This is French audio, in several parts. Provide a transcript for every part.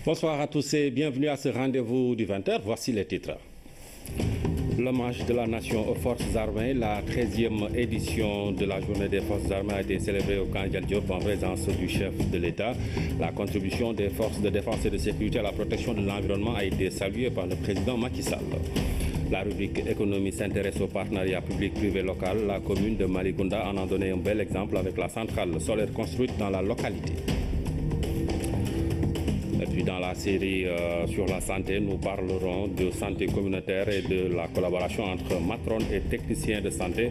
Bonsoir à tous et bienvenue à ce rendez-vous du 20h. Voici les titres. L'hommage de la nation aux forces armées, la 13e édition de la journée des forces armées a été célébrée au camp Dial Diop en présence du chef de l'État. La contribution des forces de défense et de sécurité à la protection de l'environnement a été saluée par le président Macky Sall. La rubrique économie s'intéresse au partenariat public-privé local. La commune de Malicounda en a donné un bel exemple avec la centrale solaire construite dans la localité. Et puis dans la série sur la santé, nous parlerons de santé communautaire et de la collaboration entre matrones et techniciens de santé.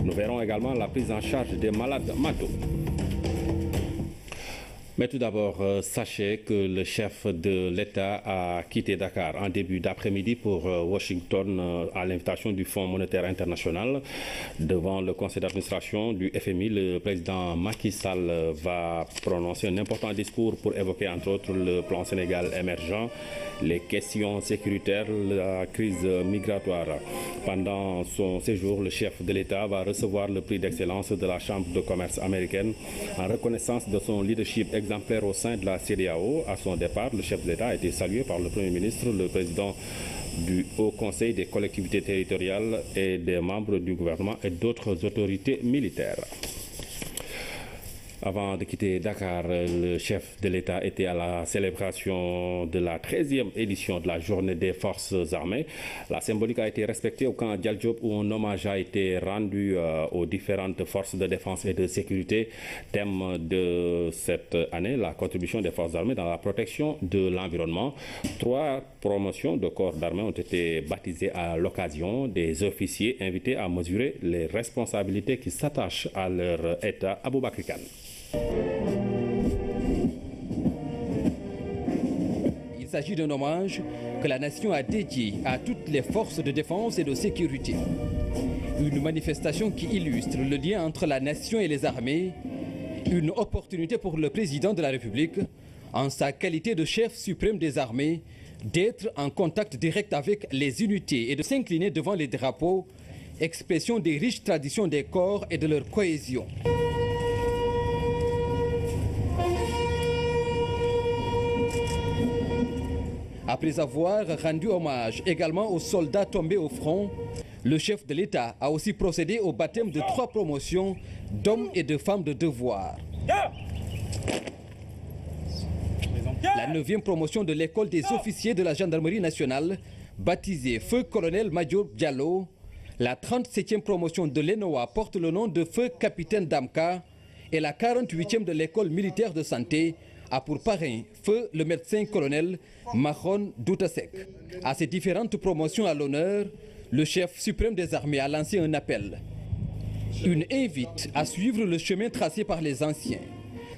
Nous verrons également la prise en charge des malades mentaux. Mais tout d'abord, sachez que le chef de l'État a quitté Dakar en début d'après-midi pour Washington à l'invitation du Fonds monétaire international. Devant le conseil d'administration du FMI, le président Macky Sall va prononcer un important discours pour évoquer entre autres le plan Sénégal émergent, les questions sécuritaires, la crise migratoire. Pendant son séjour, le chef de l'État va recevoir le prix d'excellence de la Chambre de commerce américaine en reconnaissance de son leadership exemplaire au sein de la CEDEAO. À son départ, le chef de l'État a été salué par le Premier ministre, le président du Haut Conseil des collectivités territoriales et des membres du gouvernement et d'autres autorités militaires. Avant de quitter Dakar, le chef de l'État était à la célébration de la 13e édition de la journée des forces armées. La symbolique a été respectée au camp Dial Diop où un hommage a été rendu aux différentes forces de défense et de sécurité. Thème de cette année, la contribution des forces armées dans la protection de l'environnement. 3 promotions de corps d'armée ont été baptisées à l'occasion. Des officiers invités à mesurer les responsabilités qui s'attachent à leur état. Aboubakar Kane. Il s'agit d'un hommage que la nation a dédié à toutes les forces de défense et de sécurité. Une manifestation qui illustre le lien entre la nation et les armées, une opportunité pour le président de la République, en sa qualité de chef suprême des armées, d'être en contact direct avec les unités et de s'incliner devant les drapeaux, expression des riches traditions des corps et de leur cohésion. Après avoir rendu hommage également aux soldats tombés au front, le chef de l'État a aussi procédé au baptême de 3 promotions d'hommes et de femmes de devoir. La 9e promotion de l'école des officiers de la gendarmerie nationale, baptisée Feu Colonel Major Diallo. La 37e promotion de l'ENOA porte le nom de Feu Capitaine Damka. Et la 48e de l'école militaire de santé a pour parrain Feu le médecin colonel Mahon Doutasek. À ces différentes promotions à l'honneur, le chef suprême des armées a lancé un appel. Une invite à suivre le chemin tracé par les anciens.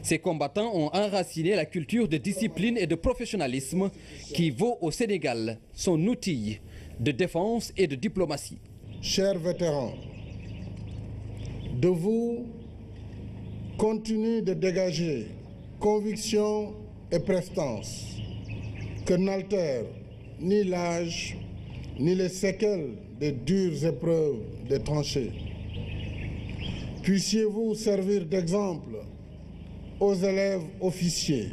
Ces combattants ont enraciné la culture de discipline et de professionnalisme qui vaut au Sénégal son outil de défense et de diplomatie. Chers vétérans, de vous continue de dégager conviction et prestance que n'altèrent ni l'âge ni les séquelles des dures épreuves des tranchées. Puissiez-vous servir d'exemple aux élèves officiers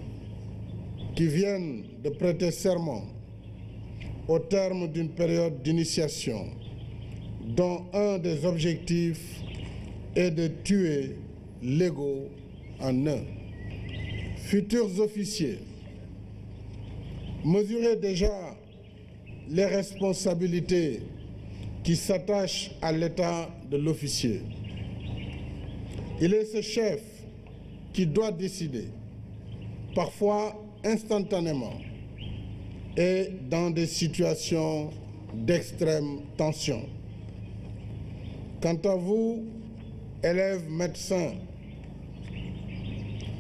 qui viennent de prêter serment au terme d'une période d'initiation dont un des objectifs est de tuer l'ego en eux. Futurs officiers, mesurez déjà les responsabilités qui s'attachent à l'état de l'officier. Il est ce chef qui doit décider, parfois instantanément et dans des situations d'extrême tension. Quant à vous, élèves médecins,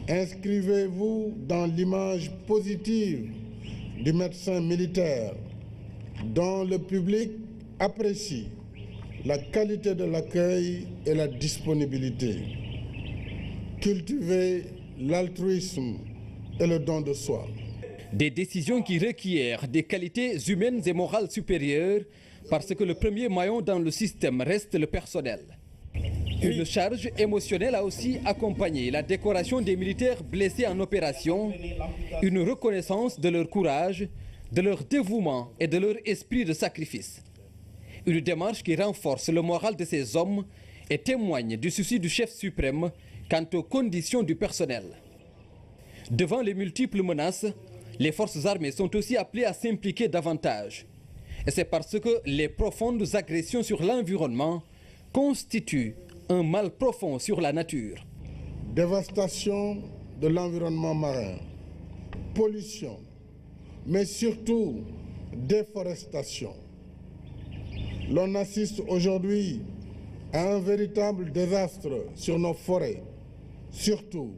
inscrivez-vous dans l'image positive du médecin militaire dont le public apprécie la qualité de l'accueil et la disponibilité. Cultivez l'altruisme et le don de soi. Des décisions qui requièrent des qualités humaines et morales supérieures parce que le premier maillon dans le système reste le personnel. Une charge émotionnelle a aussi accompagné la décoration des militaires blessés en opération, une reconnaissance de leur courage, de leur dévouement et de leur esprit de sacrifice. Une démarche qui renforce le moral de ces hommes et témoigne du souci du chef suprême quant aux conditions du personnel. Devant les multiples menaces, les forces armées sont aussi appelées à s'impliquer davantage. Et c'est parce que les profondes agressions sur l'environnement constituent un mal profond sur la nature. Dévastation de l'environnement marin, pollution, mais surtout déforestation. L'on assiste aujourd'hui à un véritable désastre sur nos forêts, surtout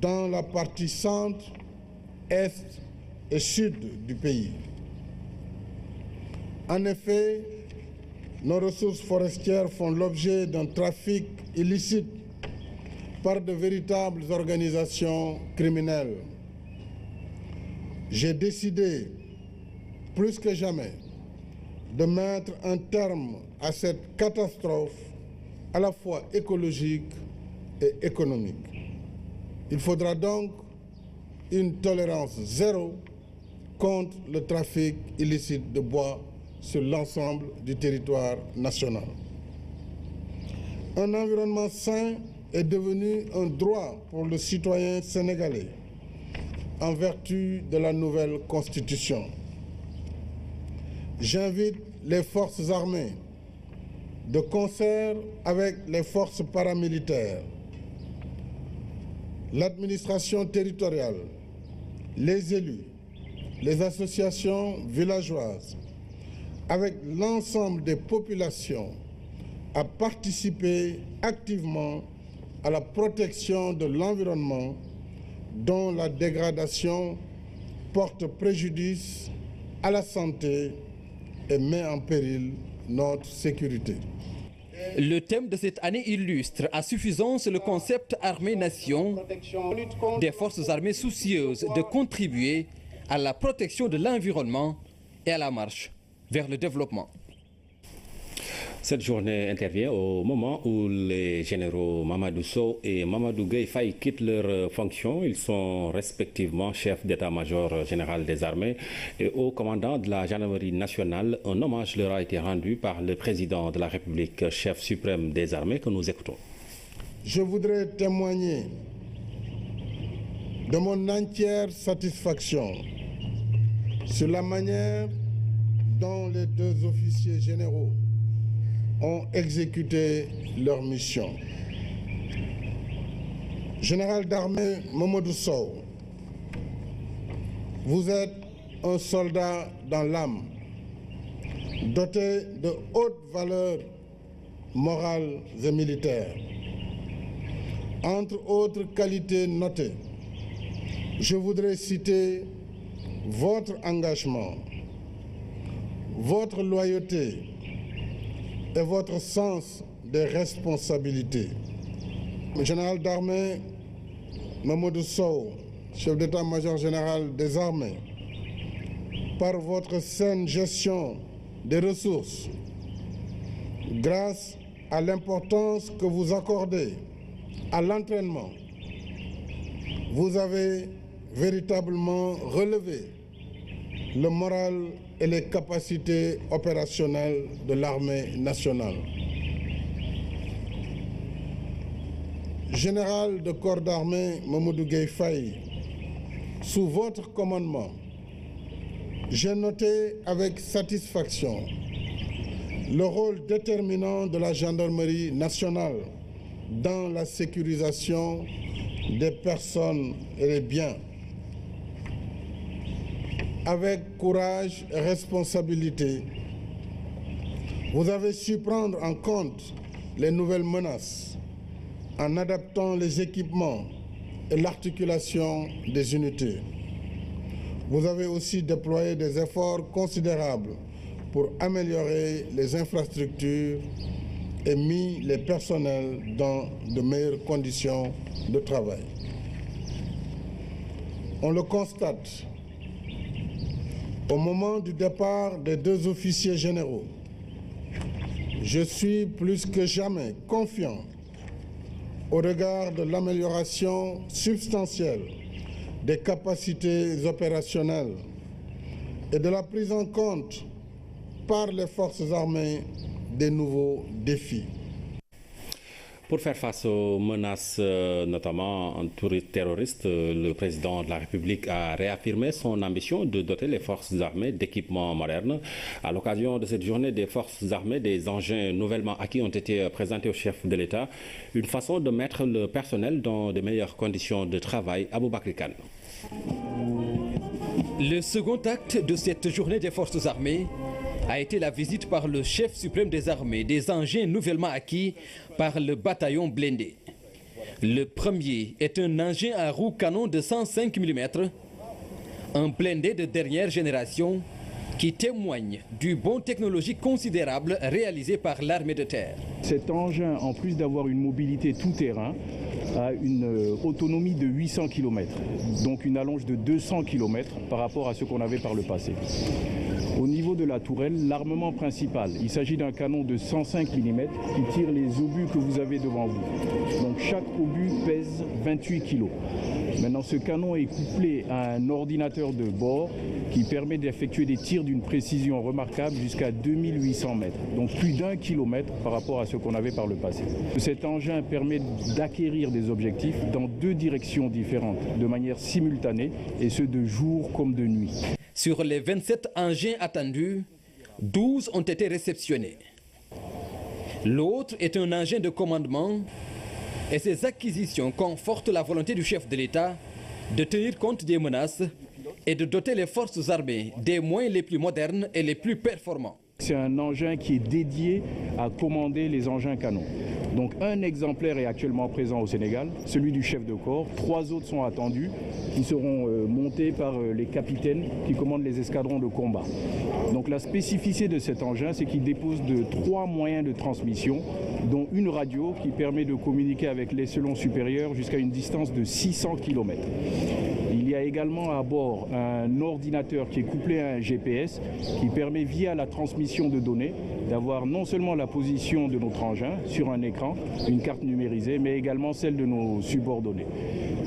dans la partie centre, est et sud du pays. En effet, nos ressources forestières font l'objet d'un trafic illicite par de véritables organisations criminelles. J'ai décidé, plus que jamais, de mettre un terme à cette catastrophe à la fois écologique et économique. Il faudra donc une tolérance zéro contre le trafic illicite de bois sur l'ensemble du territoire national. Un environnement sain est devenu un droit pour le citoyen sénégalais en vertu de la nouvelle Constitution. J'invite les forces armées, de concert avec les forces paramilitaires, l'administration territoriale, les élus, les associations villageoises, avec l'ensemble des populations, à participer activement à la protection de l'environnement dont la dégradation porte préjudice à la santé et met en péril notre sécurité. Le thème de cette année illustre à suffisance le concept armée-nation, des forces armées soucieuses de contribuer à la protection de l'environnement et à la marche vers le développement. Cette journée intervient au moment où les généraux Mamadou Sow et Mamadou Gueye Faye quittent leurs fonctions. Ils sont respectivement chefs d'état-major général des armées et haut commandant de la gendarmerie nationale. Un hommage leur a été rendu par le président de la République, chef suprême des armées, que nous écoutons. Je voudrais témoigner de mon entière satisfaction sur la manière dont les deux officiers généraux ont exécuté leur mission. Général d'armée Mamadou Sow, vous êtes un soldat dans l'âme, doté de hautes valeurs morales et militaires. Entre autres qualités notées, je voudrais citer votre engagement, votre loyauté et votre sens des responsabilités. Le général d'armée Mamadou Sow, chef d'état-major général des armées, par votre saine gestion des ressources, grâce à l'importance que vous accordez à l'entraînement, vous avez véritablement relevé le moral et les capacités opérationnelles de l'armée nationale. Général de corps d'armée Mamadou Gueye Faye, sous votre commandement, j'ai noté avec satisfaction le rôle déterminant de la gendarmerie nationale dans la sécurisation des personnes et des biens. Avec courage et responsabilité, vous avez su prendre en compte les nouvelles menaces en adaptant les équipements et l'articulation des unités. Vous avez aussi déployé des efforts considérables pour améliorer les infrastructures et mis les personnels dans de meilleures conditions de travail. On le constate, au moment du départ des deux officiers généraux, Je suis plus que jamais confiant au regard de l'amélioration substantielle des capacités opérationnelles et de la prise en compte par les forces armées des nouveaux défis. Pour faire face aux menaces, notamment terroristes, le président de la République a réaffirmé son ambition de doter les forces armées d'équipements modernes. À l'occasion de cette journée des forces armées, des engins nouvellement acquis ont été présentés au chef de l'État. Une façon de mettre le personnel dans de meilleures conditions de travail. Aboubakry Kane. Le second acte de cette journée des forces armées a été la visite par le chef suprême des armées des engins nouvellement acquis par le bataillon blindé. Le premier est un engin à roue canon de 105 mm, un blindé de dernière génération qui témoigne du bond technologique considérable réalisé par l'armée de terre. Cet engin, en plus d'avoir une mobilité tout-terrain, a une autonomie de 800 km, donc une allonge de 200 km par rapport à ce qu'on avait par le passé. Au niveau de la tourelle, l'armement principal, il s'agit d'un canon de 105 mm qui tire les obus que vous avez devant vous. Donc chaque obus pèse 28 kg. Maintenant, ce canon est couplé à un ordinateur de bord qui permet d'effectuer des tirs d'une précision remarquable jusqu'à 2800 mètres, donc plus d'1 kilomètre par rapport à ce qu'on avait par le passé. Cet engin permet d'acquérir des objectifs dans deux directions différentes, de manière simultanée, et ce de jour comme de nuit. Sur les 27 engins attendus, 12 ont été réceptionnés. L'autre est un engin de commandement et ces acquisitions confortent la volonté du chef de l'État de tenir compte des menaces et de doter les forces armées des moyens les plus modernes et les plus performants. C'est un engin qui est dédié à commander les engins canons. Donc un exemplaire est actuellement présent au Sénégal, celui du chef de corps. 3 autres sont attendus, qui seront montés par les capitaines qui commandent les escadrons de combat. Donc la spécificité de cet engin, c'est qu'il dispose de 3 moyens de transmission, dont une radio qui permet de communiquer avec l'échelon supérieur jusqu'à une distance de 600 km. Il y a également à bord un ordinateur qui est couplé à un GPS qui permet, via la transmission de données, d'avoir non seulement la position de notre engin sur un écran, une carte numérisée, mais également celle de nos subordonnés.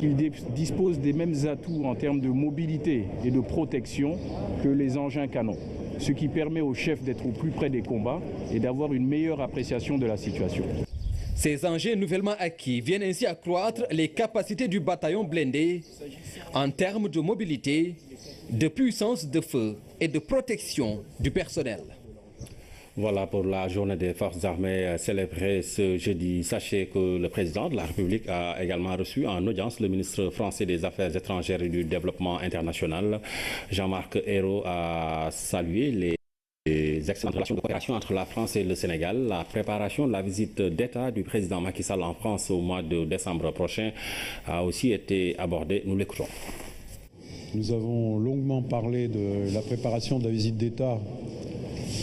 Il dispose des mêmes atouts en termes de mobilité et de protection que les engins canons, ce qui permet au chef d'être au plus près des combats et d'avoir une meilleure appréciation de la situation. Ces engins nouvellement acquis viennent ainsi accroître les capacités du bataillon blindé en termes de mobilité, de puissance de feu et de protection du personnel. Voilà pour la journée des forces armées célébrée ce jeudi. Sachez que le président de la République a également reçu en audience le ministre français des Affaires étrangères et du Développement international. Jean-Marc Ayrault a salué les excellentes relations de coopération entre la France et le Sénégal. La préparation de la visite d'État du président Macky Sall en France au mois de décembre prochain a aussi été abordée. Nous l'écoutons. Nous avons longuement parlé de la préparation de la visite d'État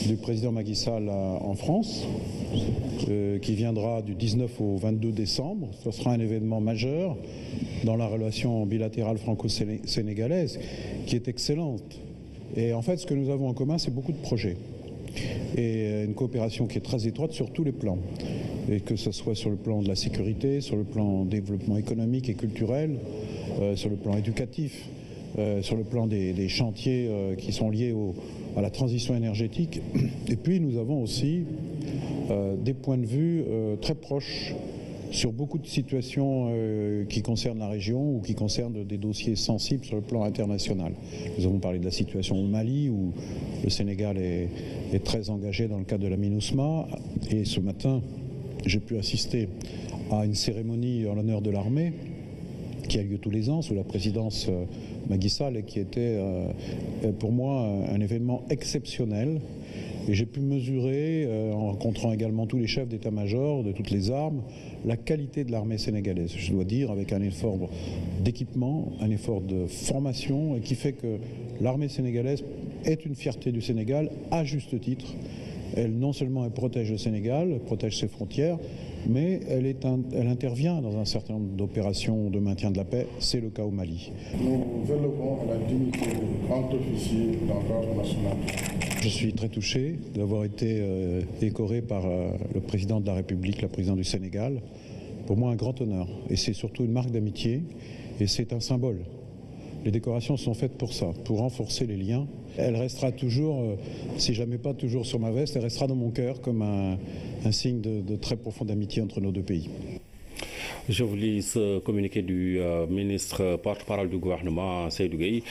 du président Macky Sall en France, qui viendra du 19 au 22 décembre. Ce sera un événement majeur dans la relation bilatérale franco-sénégalaise, qui est excellente. Et en fait, ce que nous avons en commun, c'est beaucoup de projets. Et une coopération qui est très étroite sur tous les plans. Et que ce soit sur le plan de la sécurité, sur le plan développement économique et culturel, sur le plan éducatif, sur le plan des chantiers qui sont liés à la transition énergétique. Et puis nous avons aussi des points de vue très proches sur beaucoup de situations qui concernent la région ou qui concernent des dossiers sensibles sur le plan international. Nous avons parlé de la situation au Mali, où le Sénégal est très engagé dans le cadre de la MINUSMA. Et ce matin, j'ai pu assister à une cérémonie en l'honneur de l'armée qui a lieu tous les ans sous la présidence Macky Sall et qui était pour moi un événement exceptionnel. Et j'ai pu mesurer, en rencontrant également tous les chefs d'état-major de toutes les armes, la qualité de l'armée sénégalaise. Je dois dire, avec un effort d'équipement, un effort de formation, et qui fait que l'armée sénégalaise est une fierté du Sénégal, à juste titre. Elle, non seulement elle protège le Sénégal, elle protège ses frontières, mais elle intervient dans un certain nombre d'opérations de maintien de la paix. C'est le cas au Mali. Nous élevons à la dignité de grand officier dans l'ordre national. Je suis très touché d'avoir été décoré par le président de la République, la présidente du Sénégal. Pour moi, un grand honneur. Et c'est surtout une marque d'amitié et c'est un symbole. Les décorations sont faites pour ça, pour renforcer les liens. Elle restera toujours, si jamais pas toujours sur ma veste, elle restera dans mon cœur comme un signe de très profonde amitié entre nos deux pays. Je vous lis ce communiqué du ministre porte-parole du gouvernement, Seydou Gueye,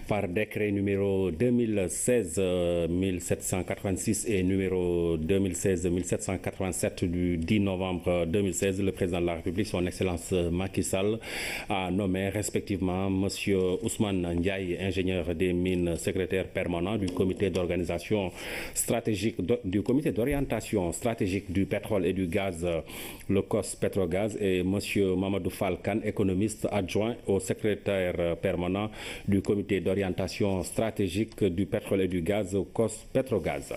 par décret numéro 2016-1786 et numéro 2016-1787 du 10 novembre 2016. Le président de la République, son Excellence Macky Sall, a nommé respectivement M. Ousmane Ndiaye, ingénieur des mines, secrétaire permanent du comité d'organisation stratégique, du comité d'orientation stratégique du pétrole et du gaz, le COS Petrogaz, et M. Mamadou Falkan, économiste adjoint au secrétaire permanent du comité d'orientation stratégique du pétrole et du gaz, COS Petrogaz.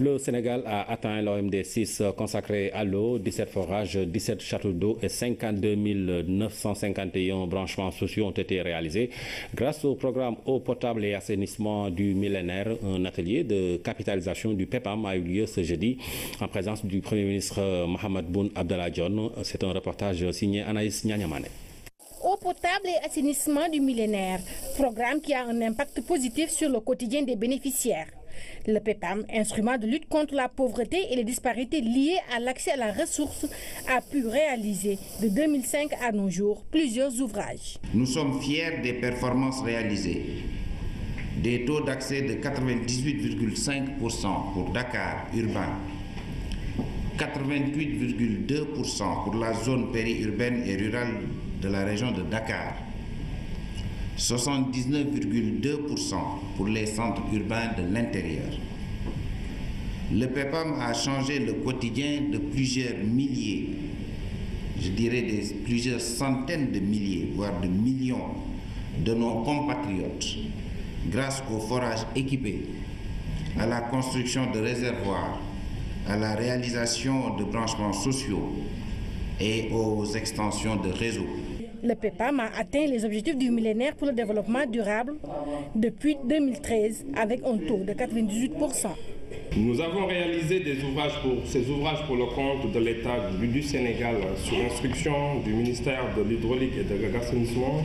Le Sénégal a atteint l'OMD 6 consacré à l'eau, 17 forages, 17 châteaux d'eau et 52 951 branchements sociaux ont été réalisés grâce au programme eau potable et assainissement du millénaire. Un atelier de capitalisation du PEPAM a eu lieu ce jeudi en présence du Premier ministre Mohamed Boun Abdallah Dionne. C'est un reportage signé Anaïs Nyanyamane. Eau potable et assainissement du millénaire, programme qui a un impact positif sur le quotidien des bénéficiaires. Le PEPAM, instrument de lutte contre la pauvreté et les disparités liées à l'accès à la ressource, a pu réaliser de 2005 à nos jours plusieurs ouvrages. Nous sommes fiers des performances réalisées. Des taux d'accès de 98,5% pour Dakar urbain, 88,2% pour la zone périurbaine et rurale de la région de Dakar, 79,2% pour les centres urbains de l'intérieur. Le PEPAM a changé le quotidien de plusieurs milliers, je dirais plusieurs centaines de milliers, voire de millions de nos compatriotes, grâce aux forages équipés, à la construction de réservoirs, à la réalisation de branchements sociaux et aux extensions de réseaux. Le PEPAM a atteint les objectifs du millénaire pour le développement durable depuis 2013 avec un taux de 98%. Nous avons réalisé ces ouvrages pour le compte de l'État du Sénégal sur instruction du ministère de l'Hydraulique et de l'Assainissement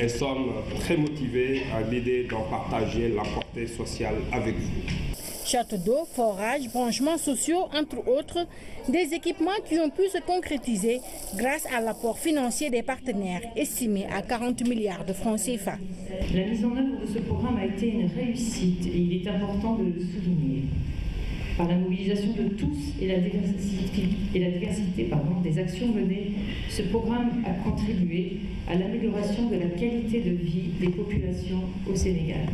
et sommes très motivés à l'idée d'en partager la portée sociale avec vous. Châteaux d'eau, forages, branchements sociaux, entre autres, des équipements qui ont pu se concrétiser grâce à l'apport financier des partenaires, estimé à 40 milliards de francs CFA. La mise en œuvre de ce programme a été une réussite et il est important de le souligner. Par la mobilisation de tous et la diversité des actions menées, ce programme a contribué à l'amélioration de la qualité de vie des populations au Sénégal.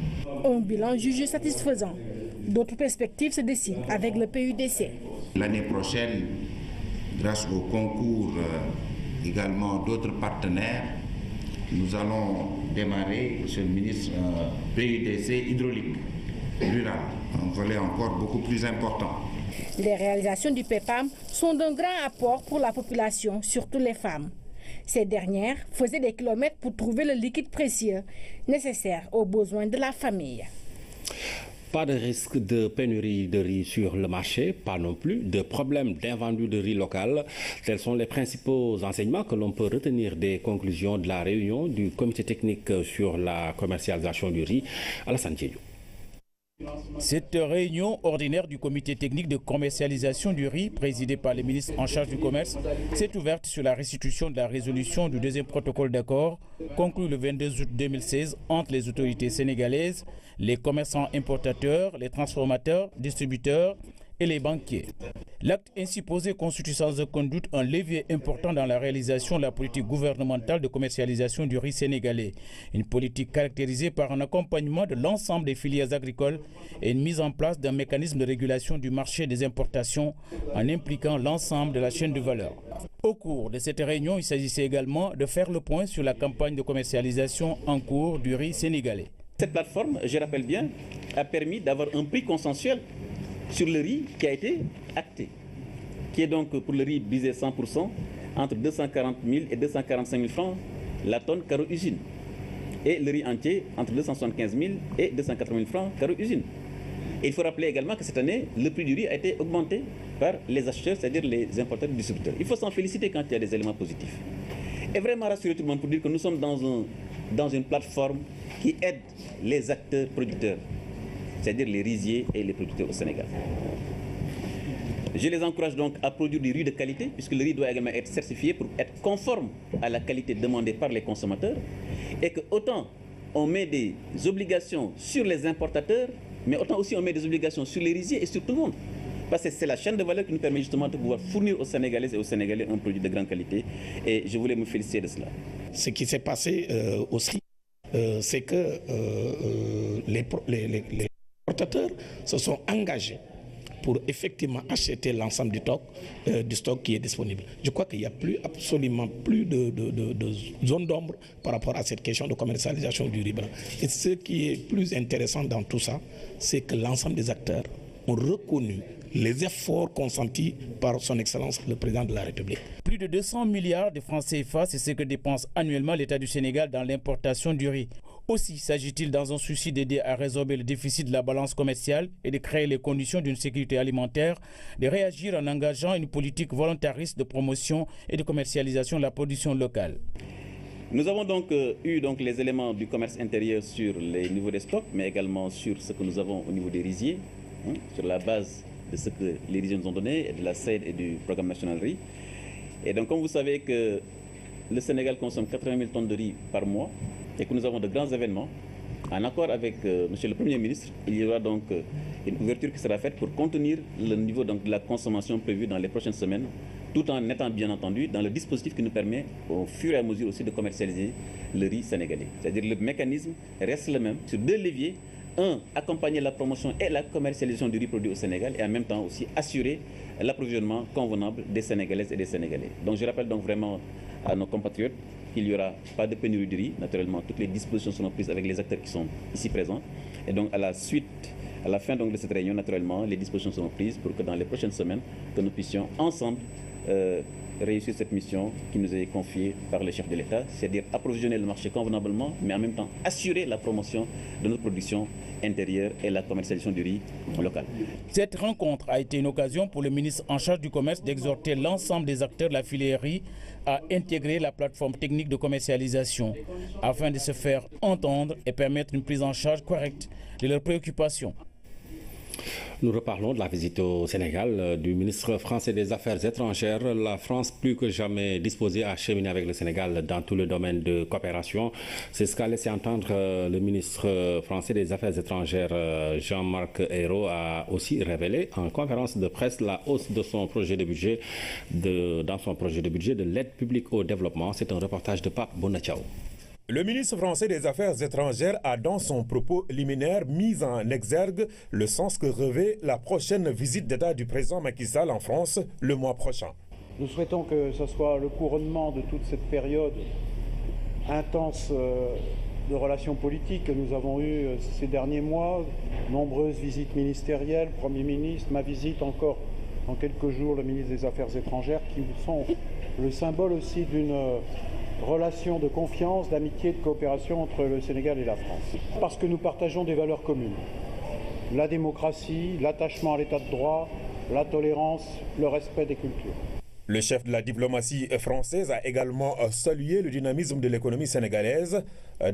Un bilan jugé satisfaisant. D'autres perspectives se dessinent avec le PUDC. L'année prochaine, grâce au concours également d'autres partenaires, nous allons démarrer, Monsieur le ministre, PUDC hydraulique rural, un volet encore beaucoup plus important. Les réalisations du PEPAM sont d'un grand apport pour la population, surtout les femmes. Ces dernières faisaient des kilomètres pour trouver le liquide précieux nécessaire aux besoins de la famille. Pas de risque de pénurie de riz sur le marché, pas non plus de problème d'invendus de riz local. Tels sont les principaux enseignements que l'on peut retenir des conclusions de la réunion du comité technique sur la commercialisation du riz. Alassane Diédhiou. Cette réunion ordinaire du comité technique de commercialisation du riz, présidée par les ministres en charge du commerce, s'est ouverte sur la restitution de la résolution du deuxième protocole d'accord conclu le 22 août 2016 entre les autorités sénégalaises, les commerçants importateurs, les transformateurs, distributeurs et les banquiers. L'acte ainsi posé constitue sans aucun doute un levier important dans la réalisation de la politique gouvernementale de commercialisation du riz sénégalais. Une politique caractérisée par un accompagnement de l'ensemble des filières agricoles et une mise en place d'un mécanisme de régulation du marché des importations en impliquant l'ensemble de la chaîne de valeur. Au cours de cette réunion, il s'agissait également de faire le point sur la campagne de commercialisation en cours du riz sénégalais. Cette plateforme, je rappelle bien, a permis d'avoir un prix consensuel sur le riz qui a été acté, qui est donc pour le riz visé 100% entre 240 000 et 245 000 francs la tonne carreau usine, et le riz entier entre 275 000 et 280 000 francs carreau usine. Et il faut rappeler également que cette année, le prix du riz a été augmenté par les acheteurs, c'est-à-dire les importateurs et distributeurs. Il faut s'en féliciter quand il y a des éléments positifs. Et vraiment rassurer tout le monde pour dire que nous sommes dans une plateforme qui aide les acteurs producteurs, c'est-à-dire les riziers et les producteurs au Sénégal. Je les encourage donc à produire du riz de qualité, puisque le riz doit également être certifié pour être conforme à la qualité demandée par les consommateurs, et que autant on met des obligations sur les importateurs, mais autant aussi on met des obligations sur les riziers et sur tout le monde. Parce que c'est la chaîne de valeur qui nous permet justement de pouvoir fournir aux Sénégalaises et aux Sénégalais un produit de grande qualité, et je voulais me féliciter de cela. Ce qui s'est passé aussi, c'est que les importateurs se sont engagés pour effectivement acheter l'ensemble du stock qui est disponible. Je crois qu'il n'y a absolument plus de zone d'ombre par rapport à cette question de commercialisation du riz blanc. Et ce qui est plus intéressant dans tout ça, c'est que l'ensemble des acteurs ont reconnu les efforts consentis par son Excellence le Président de la République. Plus de 200 milliards de francs CFA, c'est ce que dépense annuellement l'État du Sénégal dans l'importation du riz. Aussi s'agit-il dans un souci d'aider à résorber le déficit de la balance commerciale et de créer les conditions d'une sécurité alimentaire, de réagir en engageant une politique volontariste de promotion et de commercialisation de la production locale. Nous avons donc eu les éléments du commerce intérieur sur les niveaux des stocks, mais également sur ce que nous avons au niveau des riziers, sur la base de ce que les riziers nous ont donné, et de la CED et du programme national riz. Et donc comme vous savez que le Sénégal consomme 80 000 tonnes de riz par mois, et que nous avons de grands événements, en accord avec Monsieur le Premier ministre, il y aura donc une ouverture qui sera faite pour contenir le niveau de la consommation prévue dans les prochaines semaines, tout en étant bien entendu dans le dispositif qui nous permet au fur et à mesure aussi de commercialiser le riz sénégalais. C'est-à-dire le mécanisme reste le même sur deux leviers. Un, accompagner la promotion et la commercialisation du riz produit au Sénégal, et en même temps aussi assurer l'approvisionnement convenable des Sénégalaises et des Sénégalais. Donc je rappelle donc vraiment à nos compatriotes qu'il n'y aura pas de pénurie de riz. Naturellement, toutes les dispositions seront prises avec les acteurs qui sont ici présents. Et donc à la fin donc de cette réunion, naturellement, les dispositions seront prises pour que dans les prochaines semaines, que nous puissions ensemble réussir cette mission qui nous est confiée par le chef de l'État, c'est-à-dire approvisionner le marché convenablement, mais en même temps assurer la promotion de notre production intérieure et la commercialisation du riz local. Cette rencontre a été une occasion pour le ministre en charge du commerce d'exhorter l'ensemble des acteurs de la filière riz à intégrer la plateforme technique de commercialisation afin de se faire entendre et permettre une prise en charge correcte de leurs préoccupations. Nous reparlons de la visite au Sénégal du ministre français des Affaires étrangères. La France, plus que jamais disposée à cheminer avec le Sénégal dans tout le domaine de coopération. C'est ce qu'a laissé entendre le ministre français des Affaires étrangères, Jean-Marc Ayrault, a aussi révélé en conférence de presse la hausse de son projet de budget, dans son projet de budget de l'aide publique au développement. C'est un reportage de Pape Bonachao. Le ministre français des Affaires étrangères a dans son propos liminaire mis en exergue le sens que revêt la prochaine visite d'État du président Macky Sall en France le mois prochain. Nous souhaitons que ce soit le couronnement de toute cette période intense de relations politiques que nous avons eues ces derniers mois, nombreuses visites ministérielles, Premier ministre, ma visite encore dans quelques jours, le ministre des Affaires étrangères, qui sont le symbole aussi d'une relation de confiance, d'amitié, de coopération entre le Sénégal et la France. Parce que nous partageons des valeurs communes. La démocratie, l'attachement à l'état de droit, la tolérance, le respect des cultures. Le chef de la diplomatie française a également salué le dynamisme de l'économie sénégalaise.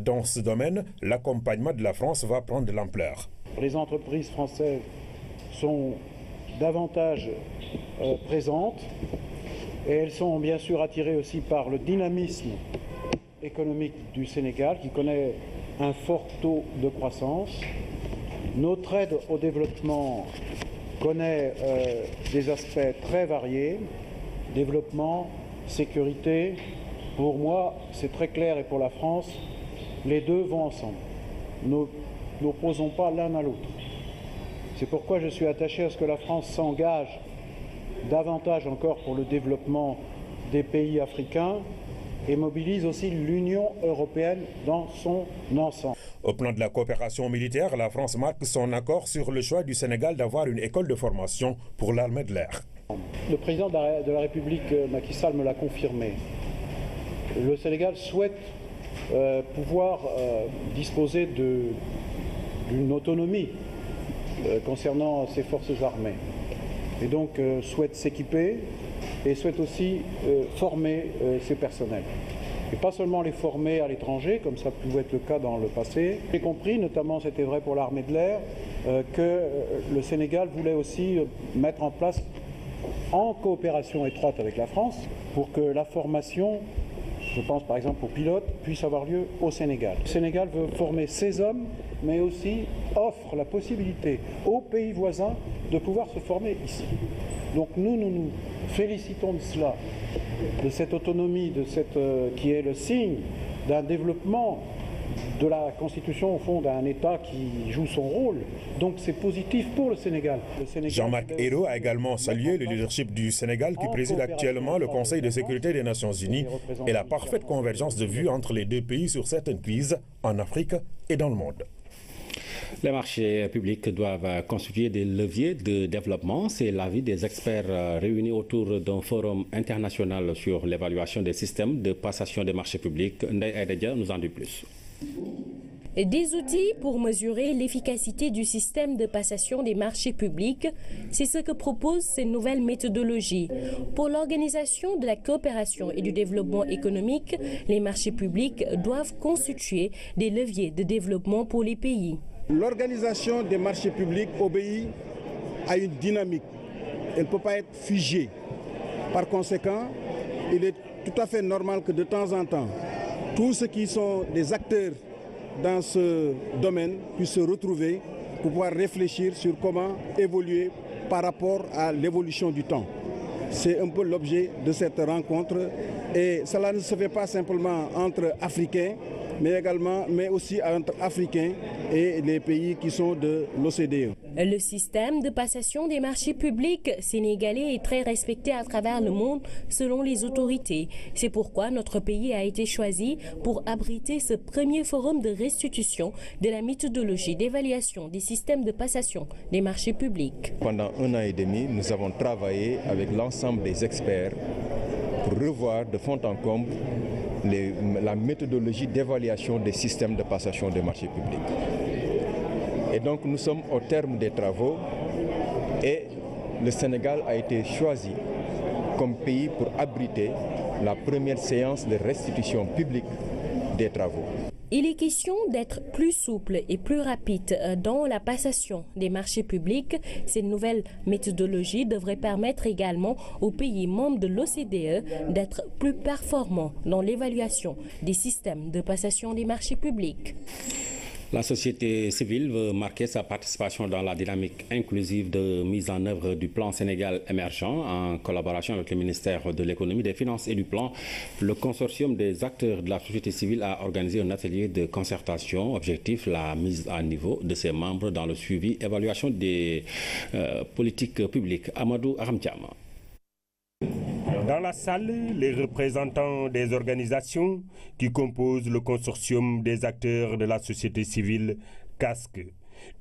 Dans ce domaine, l'accompagnement de la France va prendre de l'ampleur. Les entreprises françaises sont davantage présentes. Et elles sont bien sûr attirées aussi par le dynamisme économique du Sénégal qui connaît un fort taux de croissance. Notre aide au développement connaît des aspects très variés. Développement, sécurité. Pour moi, c'est très clair et pour la France, les deux vont ensemble. Nous n'opposons pas l'un à l'autre. C'est pourquoi je suis attaché à ce que la France s'engage davantage encore pour le développement des pays africains et mobilise aussi l'Union européenne dans son ensemble. Au plan de la coopération militaire, la France marque son accord sur le choix du Sénégal d'avoir une école de formation pour l'armée de l'air. Le président de la République, Macky Sall, me l'a confirmé. Le Sénégal souhaite pouvoir disposer d'une autonomie concernant ses forces armées. Et donc souhaite s'équiper et souhaite aussi former ses personnels. Et pas seulement les former à l'étranger, comme ça pouvait être le cas dans le passé. J'ai compris, notamment c'était vrai pour l'armée de l'air, que le Sénégal voulait aussi mettre en place, en coopération étroite avec la France, pour que la formation, je pense par exemple aux pilotes, puisse avoir lieu au Sénégal. Le Sénégal veut former ses hommes, mais aussi offre la possibilité aux pays voisins de pouvoir se former ici. Donc nous félicitons de cela, de cette autonomie, qui est le signe d'un développement de la Constitution, au fond, d'un État qui joue son rôle. Donc c'est positif pour le Sénégal. Jean-Marc Ayrault a également salué le leadership du Sénégal qui préside actuellement le Conseil de sécurité des Nations Unies et la parfaite convergence de vues entre les deux pays sur certaines crises en Afrique et dans le monde. Les marchés publics doivent constituer des leviers de développement. C'est l'avis des experts réunis autour d'un forum international sur l'évaluation des systèmes de passation des marchés publics. Ndeye Aïda Dia nous en dit plus. Des outils pour mesurer l'efficacité du système de passation des marchés publics, c'est ce que proposent ces nouvelles méthodologies. Pour l'organisation de la coopération et du développement économique, les marchés publics doivent constituer des leviers de développement pour les pays. L'organisation des marchés publics obéit à une dynamique. Elle ne peut pas être figée. Par conséquent, il est tout à fait normal que de temps en temps, tous ceux qui sont des acteurs dans ce domaine puissent se retrouver pour pouvoir réfléchir sur comment évoluer par rapport à l'évolution du temps. C'est un peu l'objet de cette rencontre et cela ne se fait pas simplement entre Africains, mais aussi entre Africains et les pays qui sont de l'OCDE. Le système de passation des marchés publics sénégalais est très respecté à travers le monde selon les autorités. C'est pourquoi notre pays a été choisi pour abriter ce premier forum de restitution de la méthodologie d'évaluation des systèmes de passation des marchés publics. Pendant 1 an et demi, nous avons travaillé avec l'ensemble des experts pour revoir de fond en comble la méthodologie d'évaluation des systèmes de passation des marchés publics. Et donc nous sommes au terme des travaux et le Sénégal a été choisi comme pays pour abriter la première séance de restitution publique des travaux. Il est question d'être plus souple et plus rapide dans la passation des marchés publics. Cette nouvelle méthodologie devrait permettre également aux pays membres de l'OCDE d'être plus performants dans l'évaluation des systèmes de passation des marchés publics. La société civile veut marquer sa participation dans la dynamique inclusive de mise en œuvre du plan Sénégal émergent en collaboration avec le ministère de l'économie, des finances et du plan. Le consortium des acteurs de la société civile a organisé un atelier de concertation. Objectif, la mise à niveau de ses membres dans le suivi, évaluation des politiques publiques. Amadou Aramtiama. Dans la salle, les représentants des organisations qui composent le consortium des acteurs de la société civile CASC,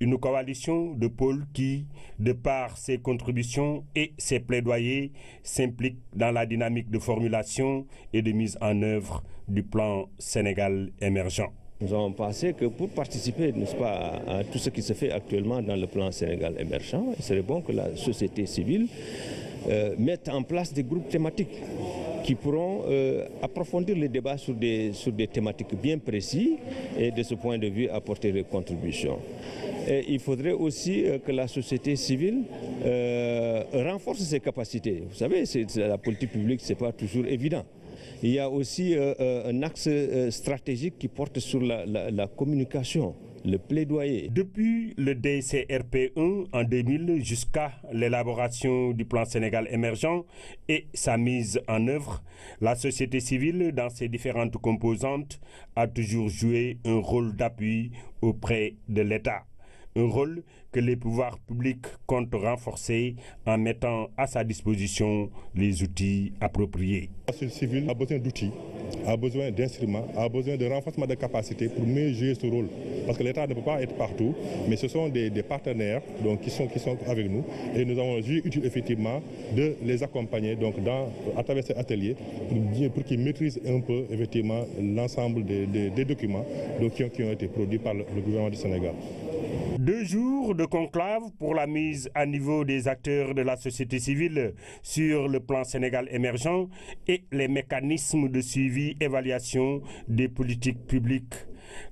une coalition de pôles qui, de par ses contributions et ses plaidoyers, s'implique dans la dynamique de formulation et de mise en œuvre du plan Sénégal émergent. Nous avons pensé que pour participer, n'est-ce pas, à tout ce qui se fait actuellement dans le plan Sénégal émergent, il serait bon que la société civile mettre en place des groupes thématiques qui pourront approfondir les débats sur des thématiques bien précises et de ce point de vue apporter des contributions. Et il faudrait aussi que la société civile renforce ses capacités. Vous savez, la politique publique, ce n'est pas toujours évident. Il y a aussi un axe stratégique qui porte sur la communication. Le plaidoyer. Depuis le DCRP1 en 2000 jusqu'à l'élaboration du plan Sénégal émergent et sa mise en œuvre, la société civile dans ses différentes composantes a toujours joué un rôle d'appui auprès de l'État. Un rôle que les pouvoirs publics comptent renforcer en mettant à sa disposition les outils appropriés. La société civile a besoin d'outils, a besoin d'instruments, a besoin de renforcement de capacités pour mieux jouer ce rôle. Parce que l'État ne peut pas être partout, mais ce sont des partenaires donc, qui sont avec nous. Et nous avons jugé utile effectivement de les accompagner donc, à travers cet atelier pour qu'ils maîtrisent un peu effectivement l'ensemble des documents donc, qui ont été produits par le gouvernement du Sénégal. 2 jours de conclave pour la mise à niveau des acteurs de la société civile sur le plan Sénégal émergent et les mécanismes de suivi, évaluation des politiques publiques.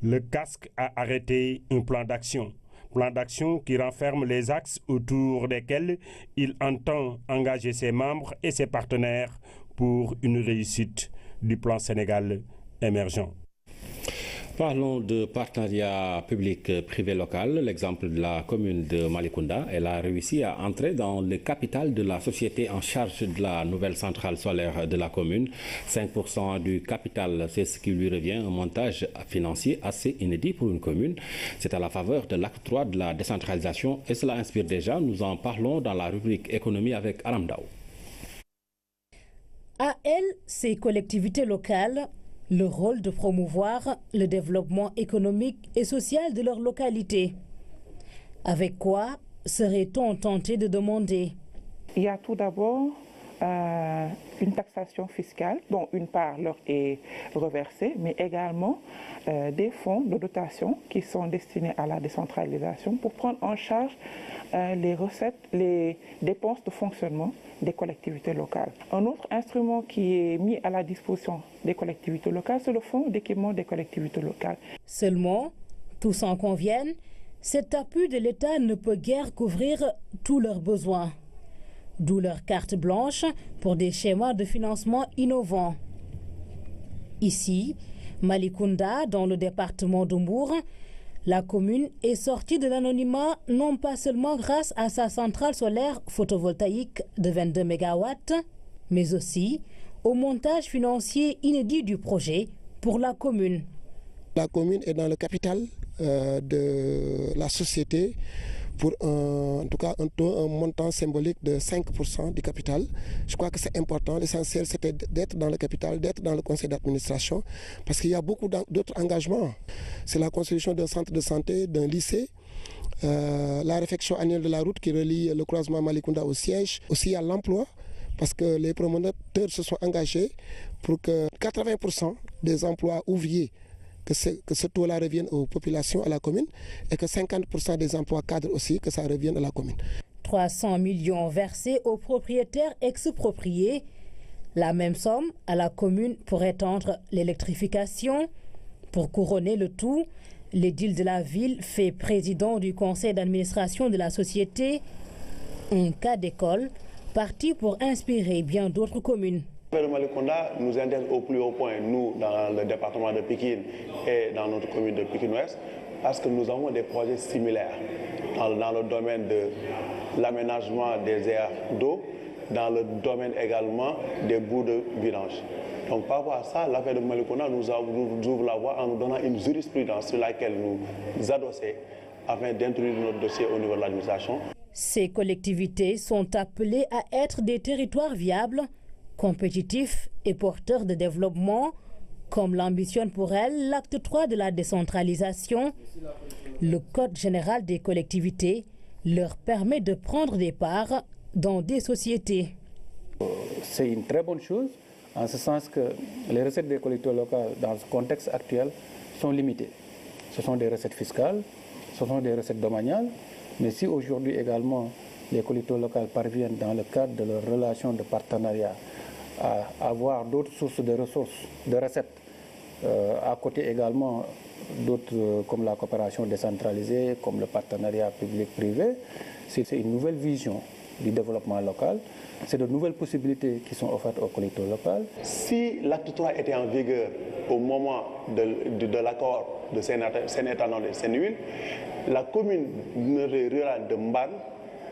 Le casque a arrêté un plan d'action. Plan d'action qui renferme les axes autour desquels il entend engager ses membres et ses partenaires pour une réussite du plan Sénégal émergent. Parlons de partenariat public-privé local. L'exemple de la commune de Malicounda, elle a réussi à entrer dans le capital de la société en charge de la nouvelle centrale solaire de la commune. 5% du capital, c'est ce qui lui revient, un montage financier assez inédit pour une commune. C'est à la faveur de l'acte 3 de la décentralisation et cela inspire déjà. Nous en parlons dans la rubrique économie avec Aram Dao. À elles, ces collectivités locales, le rôle de promouvoir le développement économique et social de leur localité. Avec quoi serait-on tenté de demander? Il y a tout d'abord une taxation fiscale dont une part leur est reversée, mais également des fonds de dotation qui sont destinés à la décentralisation pour prendre en charge les recettes, les dépenses de fonctionnement des collectivités locales. Un autre instrument qui est mis à la disposition des collectivités locales, c'est le fonds d'équipement des collectivités locales. Seulement, tous en conviennent, cet appui de l'État ne peut guère couvrir tous leurs besoins. D'où leur carte blanche pour des schémas de financement innovants. Ici, Malicounda, dans le département d'Umbour, la commune est sortie de l'anonymat non pas seulement grâce à sa centrale solaire photovoltaïque de 22 MW, mais aussi au montage financier inédit du projet pour la commune. La commune est dans le capital de la société pour en tout cas un montant symbolique de 5% du capital. Je crois que c'est important. L'essentiel, c'était d'être dans le capital, d'être dans le conseil d'administration, parce qu'il y a beaucoup d'autres engagements. C'est la construction d'un centre de santé, d'un lycée, la réfection annuelle de la route qui relie le croisement Malicounda au siège. Aussi, il y a l'emploi, parce que les promoteurs se sont engagés pour que 80% des emplois ouvriers que ce taux-là revienne aux populations, à la commune, et que 50% des emplois cadres aussi, que ça revienne à la commune. 300 millions versés aux propriétaires expropriés. La même somme à la commune pour étendre l'électrification. Pour couronner le tout, l'édile de la ville fait président du conseil d'administration de la société. Un cas d'école parti pour inspirer bien d'autres communes. Le Malicounda nous intéresse au plus haut point, nous, dans le département de Pikine et dans notre commune de Pikine-Ouest, parce que nous avons des projets similaires dans le domaine de l'aménagement des aires d'eau, dans le domaine également des bouts de vidange. Donc par rapport à ça, l'affaire de Malicounda nous ouvre la voie en nous donnant une jurisprudence sur laquelle nous adosser afin d'introduire notre dossier au niveau de l'administration. Ces collectivités sont appelées à être des territoires viables, compétitifs et porteurs de développement, comme l'ambitionne pour elles l'acte 3 de la décentralisation. Le Code général des collectivités leur permet de prendre des parts dans des sociétés. C'est une très bonne chose, en ce sens que les recettes des collectivités locales dans ce contexte actuel sont limitées. Ce sont des recettes fiscales, ce sont des recettes domaniales, mais si aujourd'hui également les collectivités locales parviennent dans le cadre de leurs relations de partenariat à avoir d'autres sources de ressources, de recettes, à côté également d'autres comme la coopération décentralisée, comme le partenariat public-privé, c'est une nouvelle vision du développement local. C'est de nouvelles possibilités qui sont offertes aux collectivités locales. Si l'acte 3 était en vigueur au moment de l'accord de Sénétanol et Sénéhuile, la commune rurale de Mban